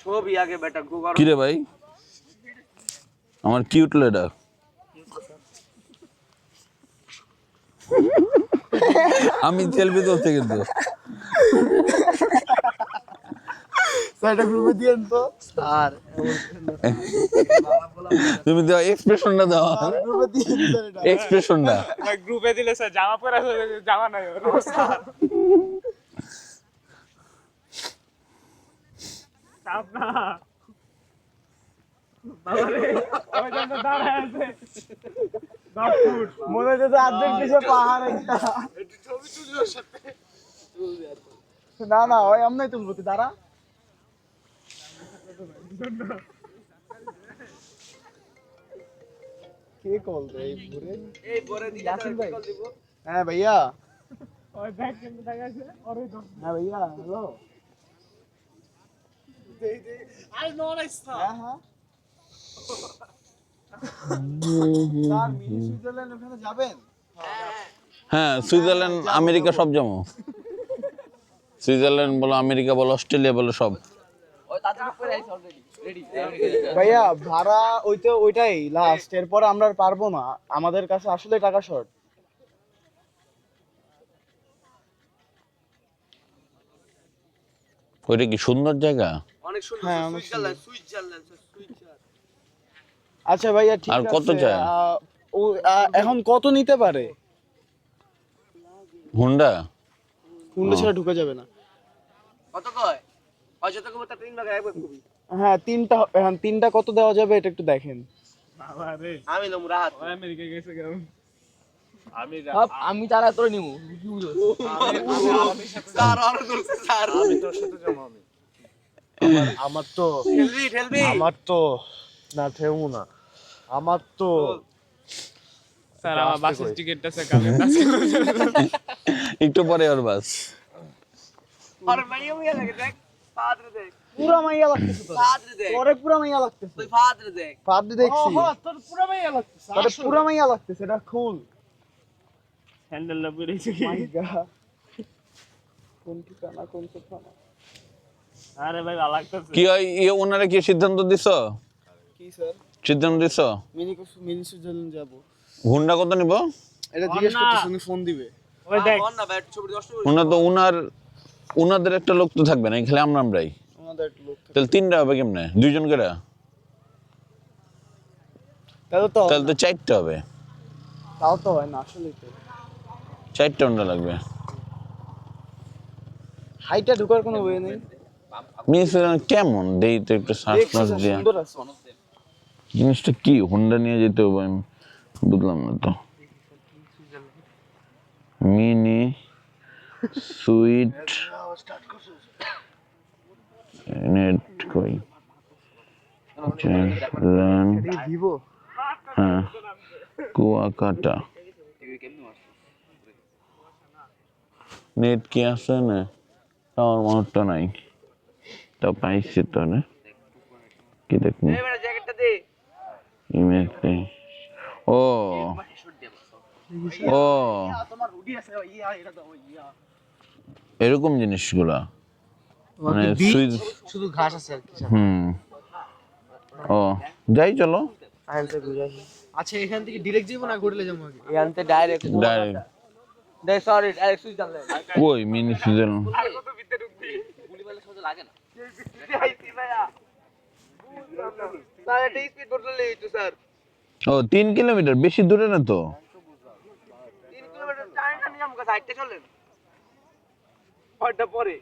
ছবি আগে বেটা গোবার কি রে ভাই আমার কিউট লেডা আমি সেলফি তুলতে কিন্তু সাইডে গ্রুপে দিয়েন তো স্যার তুমি দাও এক্সপ্রেশনটা দাও গ্রুপে দিয়েন স্যার এটা এক্সপ্রেশনটা গ্রুপে দিলে স্যার জামা পরে জামা নাই ওর স্যার চাপ না বাবারে ওই জন্য দাঁড়ায় আছে 10 ফুট মনে হচ্ছে অর্ধেক পিছে পাহাড় একটা ছবি তুলিও সাথে না না ওই আমরাই তুলবো তুই দাঁড়া কে কল রে এই পরে ইয়াসিন ভাই হ্যাঁ ভাইয়া ওই ব্যাগ কেমনে দেখাছে আর ওই হ্যাঁ ভাইয়া হ্যালো আই নো নাইস হ্যাঁ হ্যাঁ স্যার মিনি সুইজারল্যান্ড ওখানে যাবেন হ্যাঁ সুইজারল্যান্ড আমেরিকা সব যাবো সুইজারল্যান্ড বলো আমেরিকা বলো অস্ট্রেলিয়া বলো সব ওই তাদের উপরে আইছে অলরেডি রেডি ভাইয়া ভাড়া ওইটাই লাস্ট এরপর আমরা আর পারবো না আমাদের কাছে আসলে টাকা শর্ট ওইটা কি সুন্দর জায়গা অনেক সুন্দর সুইজারল্যান্ড আচ্ছা ভাইয়া ঠিক আর আছে কত চায়? এখন কত নিতে পারে হুন্ডা হুন্ডা ছাড়া ঢুকে যাবে না কত কয় অযত কবর তা 3 টাকা একবার কবি হ্যাঁ তিনটা কত দেওয়া যাবে এটা একটু দেখেন বাবারে আমি লম রাত ওই আমেরিকা গেছে কেমন আমি তারা তোরে নিমু কি বুঝো স্যার আর করছে স্যার আমি তোর সাথে যাবো আমি আমার তো ঠেলবি আমার তো না ঠেউ না আমার তো স্যার আমার বাসের টিকেটটা স্যার কালকে একটু পরে ওর বাস আর মাইয়া মিয়া লাগে দেখ ফাদরে দেখ পুরা মাইয়া লাগতেছে তোর ফাদরে দেখ তোরে পুরা মাইয়া লাগতেছে তুই ফাদরে দেখ ফাদে দেখছি তোর পুরো মাইয়া লাগছে তোরে পুরা মাইয়া লাগতেছে এটা খুল হ্যান্ডেলটা বেরিয়েছে কি মাই গড কোন ঠিকানা কোন ঠিকানা আরে ভাই ভালো লাগতেছে কি হয় ওনারা কি সিদ্ধান্ত দিছো কি স্যার সিদ্ধান্ত দিছো মিনি সুইজারল্যান্ড যাব হুন্ডা কত নিব এটা জিজ্ঞেস করতেছ উনি ফোন দিবে ওই দেখ বল না ব্যাট ছবি 10 ওনার তো উনাদের একটা লোক তো থাকবে না খালি আমরাই আমাদের একটা লোক থাকে। তাহলে তিনটা হবে কেমনে দুইজন করে তাহলে তো চারটা হবে তাও তো হয় না আসলেই তো চারটা হুন্ডা লাগবে হাইটা ঢোকার কোনো ওয়ে নেই নিউজিল্যান্ড কেমন দেই তো একটু সার্চ দেখছি মার্চ স্যার, দিয়া সুন্দর আছে জিনিসটা কি হুন্ডা নিয়ে যেতে হবে আমি বুঝলাম না তো মিনি সুইট নেট কই ল্যান্ড ভিভো হ্যাঁ কুয়াকাটা নেট কি আছে না টাওয়ার মাউন্টটা নাই তা পাইছি তো না কি দেখুন জ্যাকেটটা দে ইমেজ ও ও তোমার হুডি আছে ইয়া এটা দাও ইয়া এরকম জিনিসগুলা মানে সুইচ শুধু ঘাস আছে আর কি ও যাই চলো আচ্ছা এখান থেকে ডাইরেক্ট যাবো না হোটেলে যাবো আগে এখান থেকে direct direct sorry direct switch জানলে কই মিনি সিজন গুলি মারলে সহজে লাগে না স্যার এটা স্পিড বোটল লেইতো স্যার ও 3 কিলোমিটার বেশি দূরে না তো 3 কিলোমিটার টাইম নিয়ে আমগো সাইডে চলেন ওটা পরে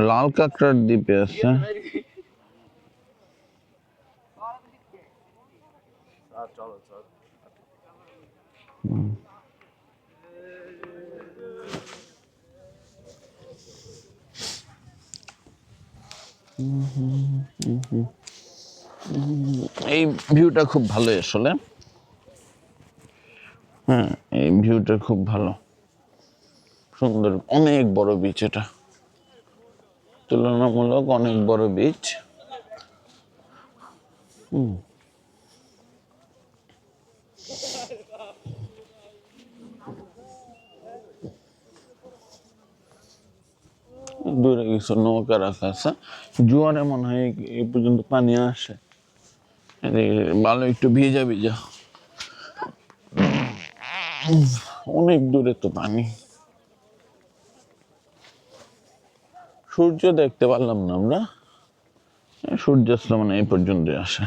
লাল কাঁকড়ার দ্বীপে আছে এই ভিউটা খুব ভালো আসলে হ্যাঁ এই ভিউটা খুব ভালো সুন্দর অনেক বড় বিচ এটা তুলনামূলক অনেক বড় বিচ দূরে কিছু নৌকা রাখা আছে জোয়ারে মনে হয় এই পর্যন্ত পানি আসে ভালো একটু ভিজা ভিজা অনেক দূরে তো পানি সূর্য দেখতে পারলাম না আমরা সূর্যাস্ত মানে এই পর্যন্ত আসে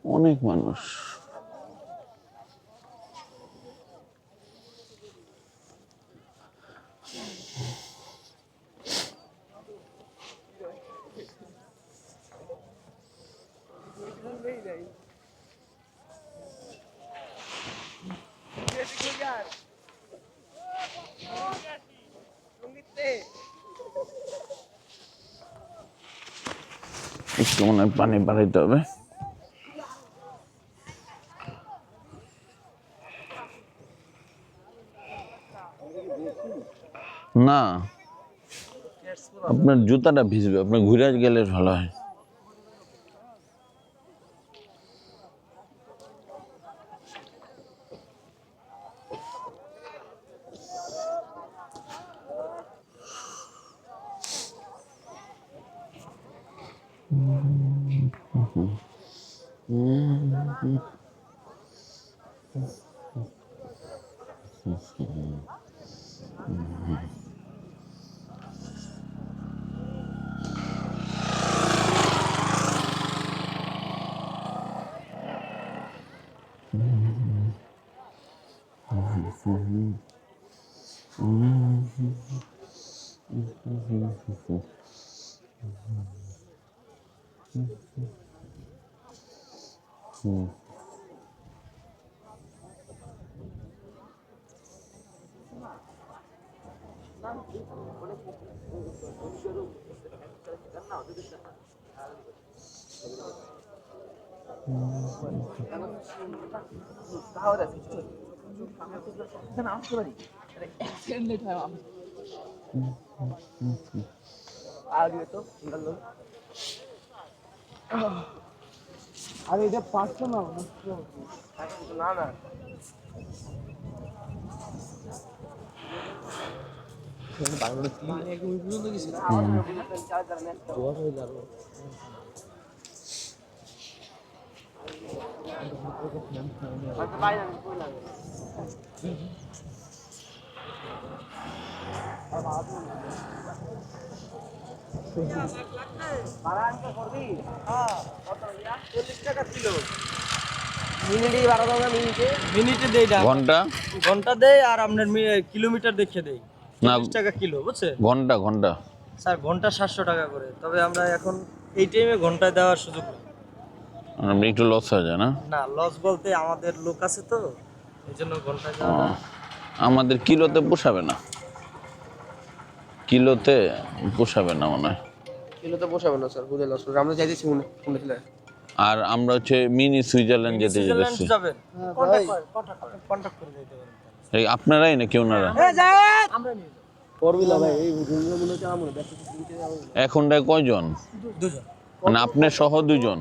অনেক মানুষ একটু মনে হয় পানি বাড়াইতে হবে না আপনার জুতাটা ভিজবে আপনার ঘুরে গেলে ভালো হয় অ্যাক্সিডেন্ট হয় আমি আগে তো আরে এটা পারছো না না না মানে একদম ওই পর্যন্ত গেছে ভাড়া আনতে করবি? হ্যাঁ, কত 40 টাকা কিলো। মিনিটে ভাড়া দাও না মিনিটে? মিনিটে দেই না, ঘন্টা ঘন্টা দেই আর আপনার কিলোমিটার দেখে দেই। না 40 টাকা কিলো, বুঝছেন ঘন্টা ঘন্টা স্যার? ঘন্টা 700 টাকা করে। তবে আমরা এখন এই টাইমে ঘন্টায় দেওয়ার সুযোগ নেই। আপনি একটু লস হয়ে যায় না? না, লস বলতে আমাদের লোক আছে তো, এই জন্য ঘন্টায় দেওয়া ও, আমাদের কিলোতে পোষাবে না, কিলোতে পোষাবে না মনে হয়। কিলো তো পোষাবে না স্যার, বুঝে লস করবে। আমরা যাইতেছি শুনেছিল। আর আমরা হচ্ছে মিনি সুইজারল্যান্ড যেতে সুইজারল্যান্ড যেতেছি। যাবেন, কন্টাক্ট করে দিতে পারেন। এই আপনারাই নাকি ওনারা? আমরা নিয়ে যাব। করবি না ভাই, এই রুমগুলো মনে হচ্ছে আমার ব্যস্ত এখনটায় কয়জন? দুজন। মানে আপনি সহ দুজন,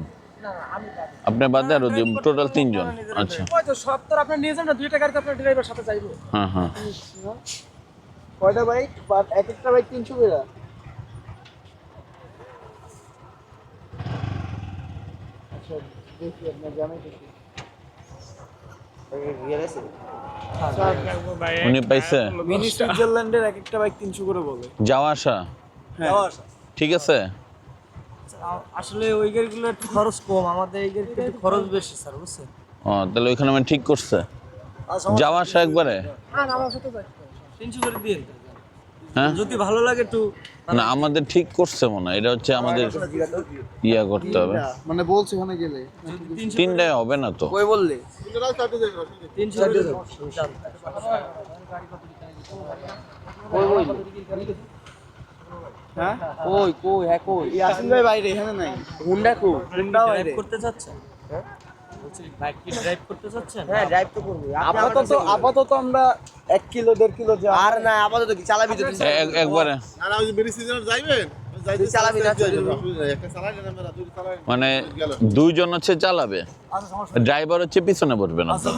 আপনার বাদে আরো টোটাল 3 জন? আচ্ছা, ওই তো সব তো আপনি নিয়ে যান না, দুইটা গাড়িতে আপনার ড্রাইভার সাথে যাইবো। হ্যাঁ হ্যাঁ। কয়টা বাইক? এক একটা বাইক 300 করে। আচ্ছা দেখি আপনার জানাই দেখি। উনি পাইছে? মিনি সুইজারল্যান্ডের এক একটা বাইক 300 করে বলে। যাওয়া আসা ঠিক আছে? আসলে ওই গাড়িগুলো একটু খরচ কম, আমাদের এই গাড়িতে একটু খরচ বেশি স্যার, বুঝছেন? ও তাহলে ওইখানে আমি ঠিক করছে, যাওয়া আসা একবারে? হ্যাঁ, আমার সাথে যাই 300 করে দিন। হ্যাঁ যদি ভালো লাগে একটু। না, আমাদের ঠিক করছে মনে হয়, এটা হচ্ছে আমাদের ইয়া করতে হবে। মানে বলছে ওখানে গেলে 3টায় হবে না তো? কই বললে? 300 করে দেব। হ্যাঁ কই কই হ্যাঁ কই ইয়াসিন ভাই বাইরে এখানে নাই। হুন্ডা কো? হুন্ডা বাইরে। ড্রাইভ করতে চাচ্ছেন? হ্যাঁ, বলছি বাইক কি ড্রাইভ করতে চাচ্ছেন? হ্যাঁ ড্রাইভ তো করব। আপাতত আমরা 1 কিলো 1.5 কিলো যা। আর না আপাতত কি চালাবি তো? একবারে না না, ওই যে মেরি সিজনে যাইবেন, তুই চালাবি না চলবে। একটা চালাইলেন আমরা, দুই চালাই মানে 2 জন হচ্ছে চালাবে, ড্রাইভার হচ্ছে পিছনে বসবে না তো?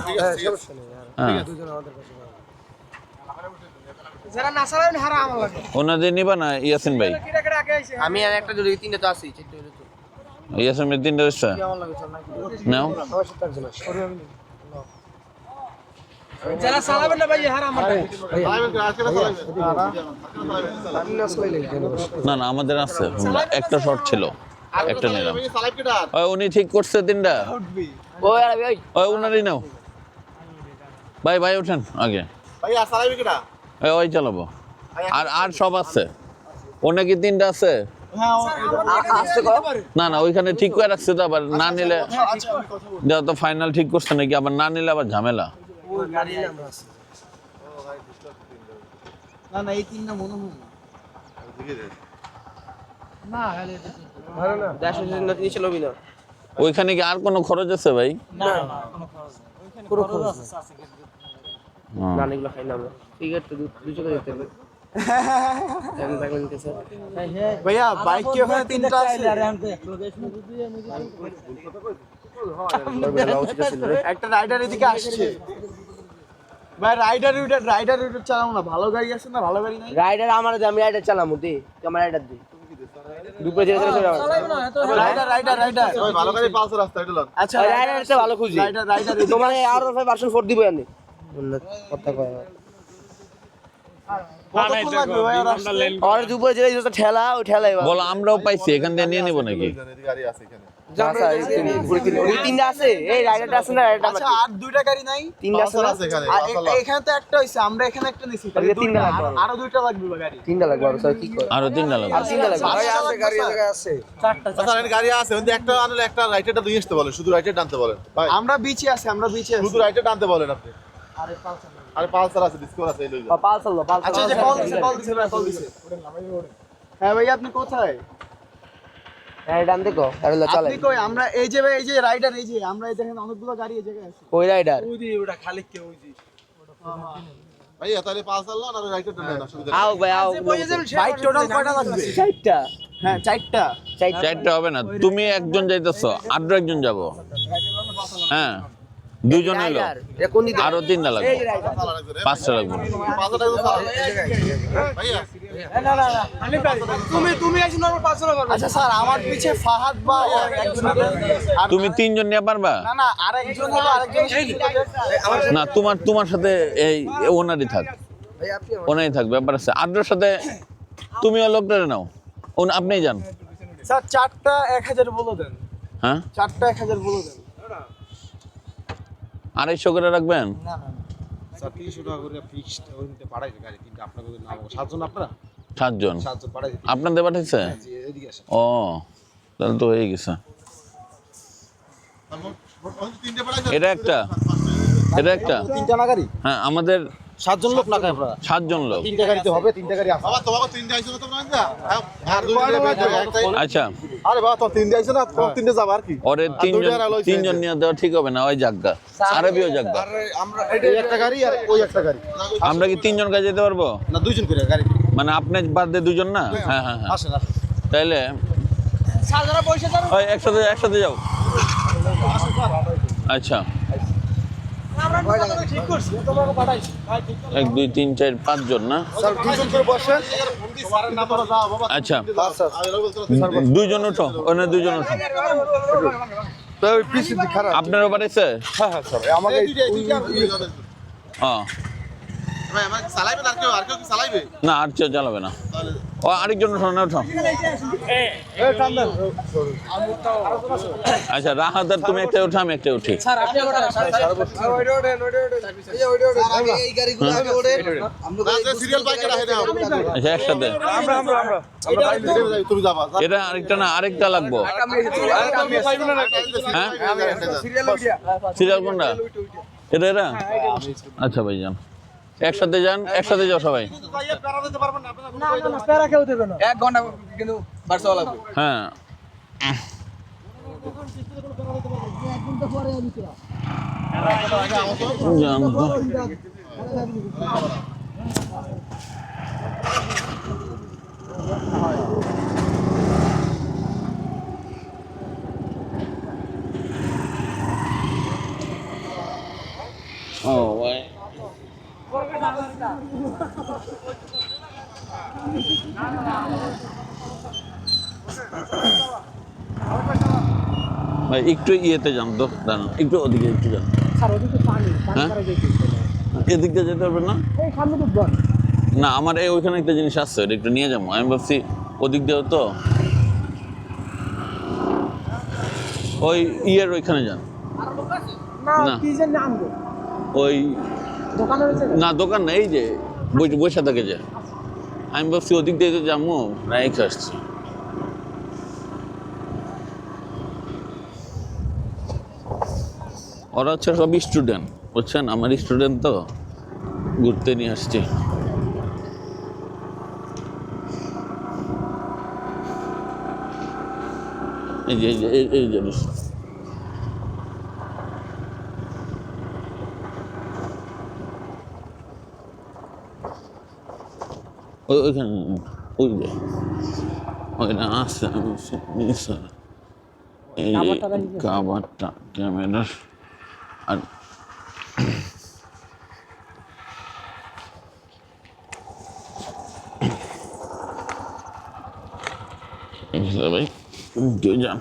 হ্যাঁ, যারা না চালাবেন হারা আমার লাগে। ওনাদের নিবা না ইয়াসিন ভাই? কিটা কিটা আগে আইছে। আমি আর একটা যদি 3টা তো আছি, 4টা হলো তো। ইয়াসিন ভাই 3টা এসছে আমার লাগে চল না। নাও। যারা চালাবেন না ভাই হারা আমার লাগে। চালাইবেন কি আজকে না চালাইবেন? না না, আমাদের আছে একটা শর্ট ছিল, একটা নিলাম। আমি চালাই কেডা? ওই উনি ঠিক করছে 3টা, ওই আর ওই ওই উনারই নাও। ভাই ভাই ওঠেন আগে, ভাই আর চালাইবে কেডা? ওই চালাবো। আর সব আছে, ও নাকি 3টা আছে। আসতে কর। না না, ওইখানে ঠিক করে রাখছে তো, আবার না নিলে যা তো ফাইনাল ঠিক করছে নাকি, আবার না নিলে আবার ঝামেলা। ওই গাড়ি আমরা আছে। না না এই 3টা মনে হয় না। না, গাড়ি এটা ভালো না। 100 নিচে লবি না। ওইখানে কি আর কোনো খরচ আছে ভাই? না না, কোনো খরচ নেই। ওইখানে খরচ আছে আছে কিন্তু। হ্যাঁ। না এগুলো খাই না আমরা। সিগারেট তো 200 করে দিতে হবে। আমি বাইক নিতে স্যার। ভাইয়া বাইক কি ওখানে 3টা আছে? একটা রাইডার এদিকে আসছে। ভাই রাইডার চালাও না, ভালো গাড়ি আছে না? ভালো গাড়ি নাই? রাইডার আমার দে, আমি রাইডার চালামু দে। আমার রাইডার দে। দুপুরে যেতে চলে যাও। রাইডার। ওই ভালো করে পালসার রাস্তা এটা লন। আচ্ছা রাইডারটা ভালো খুঁজি। রাইডার তোমার আর 5 ভার্সন 4 দিব এনে। কথা কয়। কতক্ষণ লাগবে ভাই আর আসতে? আর দুপুরে যেটা ঠেলা, ওই ঠেলাই বলো, আমরাও পাইছি, এখান থেকে নিয়ে নিব নাকি? এদিকে গাড়ি আছে এখানে। ওই 3টা আছে। এই রাইডারটা আছে না? রাইডারটা আচ্ছা, আর 2টা গাড়ি নাই? 3টা আছে পালসার না? আছে এখানে, আর পালসার। এখানে তো একটা হইছে, আমরা এখানে একটা নিছি। তাহলে 3টা লাগবে। আরো 2টা লাগবে গাড়ি। 3টা লাগবে আর স্যার কি কয়? আরো 3টা লাগবে। আর 3টা লাগবে। আছে গাড়ি আছে। চারটা। আচ্ছা এখানে গাড়ি আছে, ওই যে একটা আনলে একটা রাইটারটা দুই আসতে বলেন, শুধু রাইটার টানতে বলেন ভাই। আমরা বিচে আছি। শুধু রাইটার টানতে বলেন আপনি। আরে পালসার আছে, ডিসকভার আছে, এই লই যান। পালসার লো, পালসার। আচ্ছা, এই যে কল দিছে ভাই, কল দিছে। হ্যাঁ ভাই, আপনি কোথায়? হ্যাঁ ডান দেখো, আরে লো চালাই। আপনি কই? আমরা এই যে ভাই, এই যে রাইডার, এই যে আমরা এই দেখেন অনেকগুলো গাড়ি এই জায়গায় আছে। কই রাইডার? ওটা খালি কে ওই যে। ভাইয়া তাহলে পালসার লন আর রাইটারটা নেন, অসুবিধা নেই। আও ভাই আও। ভাই টোটাল কয়টা লাগবে? 4টা। হ্যাঁ, 4টা। 4টা হবে না, তুমি একজন যাইতেছো, আরো একজন যাব। হ্যাঁ, 2 জন হইলো, রাইডার এটা কোন দিকে? আরো 3টা লাগবে, এই রাইডার। 5টা লাগবে। পালসারটা একটু চালান। ভাইয়া তুমি আইছো নরমাল 5 জন করবে। আচ্ছা স্যার, আমার পিছে ফাহাদ বা একজন আছে। আর তুমি 3 জন নিয়ে পারবা? না না, আরেকজন হলো, আরেকজন না, তোমার সাথে এই ওনারই থাক, ওনারই থাক, ব্যাপার আছে। আদ্রর সাথে তুমিও লোকটারে নাও, আপনিই যান। স্যার 4টা 1000 বলে দেন। হ্যাঁ, 4টা 1000 বলে দেন। 250 করে রাখবেন? স্যার 300 টাকা করে ফিক্সড ওই নিতে পাঠাইছে গাড়ি তিনটা আপনাদের নাম 7 জন আপনারা 7 জন 7 জন পাঠাইছে আপনাদের পাঠাইছে? জি এদিকে আসেন ও তাহলে তো হয়ে গেছে। তিনটা পাঠাইছে এটা একটা তিনটা না গাড়ি হ্যাঁ আমাদের 7 জন লোক না কাই আপনারা 7 জন লোক। তিনটা গাড়িতে হবে তিনটা গাড়ি আছে বাবা তোমাকে তিনটা আইছো না তোমরা না আর দুই গাড়ি আচ্ছা আরে বাবা তো তিনটা আইছো না তো তিনটা যাব আর কি ওরে তিনজন নিয়ে দেওয়া ঠিক হবে না, ওই জায়গা আরবিও জায়গা। আমরা এই একটা গাড়ি আর ওই একটা গাড়ি আমরা কি 3 জন কাজে যেতে পারবো? না দুইজন করে গাড়ি মানে আপনি বাদ দিয়ে 2 জন না? হ্যাঁ হ্যাঁ হ্যাঁ আসেন আসেন তাইলে ওই একসাথে যাও। আচ্ছা 1 2 3 4 5 জন না? স্যার দুইজন করে বসেন স্যারের নাম্বার দাও বাবা আচ্ছা স্যার 2 জন ওঠো, ওখানে 2 জন ওঠো। তো পিসি খারাপ আপনারও বাড়িছে? হ্যাঁ হ্যাঁ স্যার আমাকে হ্যাঁ ভাই আমার চালাইবে আর কেউ কি চালাইবে না আর কেউ চালাবে না। ও আরেকজন ওঠো না, ওঠো। আচ্ছা রাহাদার তুমি একটা ওঠো, আমি একটা উঠি। সিরিয়াল বাইকে রাখে দাও আচ্ছা একসাথে আমরা তুমি যাবা এটা আরেকটা না, আরেকটা লাগবো। হ্যাঁ সিরিয়াল কোনটা? এটা আচ্ছা ভাইজান একসাথে যান, একসাথে যাও সবাই। হ্যাঁ যান তো। ও ভাই ভাই একটু ইয়েতে যান তো, দাঁড়ান একটু ওদিকে একটু যান। হ্যাঁ এদিক দিয়ে যেতে পারবেন না? না আমার এই ওইখানে একটা জিনিস আছে, এটা একটু নিয়ে যাবো। আমি ভাবছি ওদিক দিয়েও তো ওই ইয়ের ওইখানে যান। না ওই না দোকান না, এই যে বসে থাকে যে, আমি ভাবছি ওদিক দিয়ে যাবো, রেখে আসছি। ওরা হচ্ছে সব স্টুডেন্ট, বুঝছেন, আমার স্টুডেন্ট তো, ঘুরতে নিয়ে আসছি। এই যে এই জিনিস ওইখানে ওই যে ওইটা আছে, এই কাবারটা ক্যামেরার আর ভাই কেউ যান।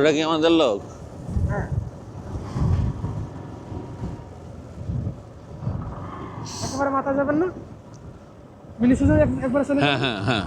ওটা কি আমাদের লোক? একেবারে মাথা যাবেন না, মিনি সুজে একবার চলে হ্যাঁ হ্যাঁ হ্যাঁ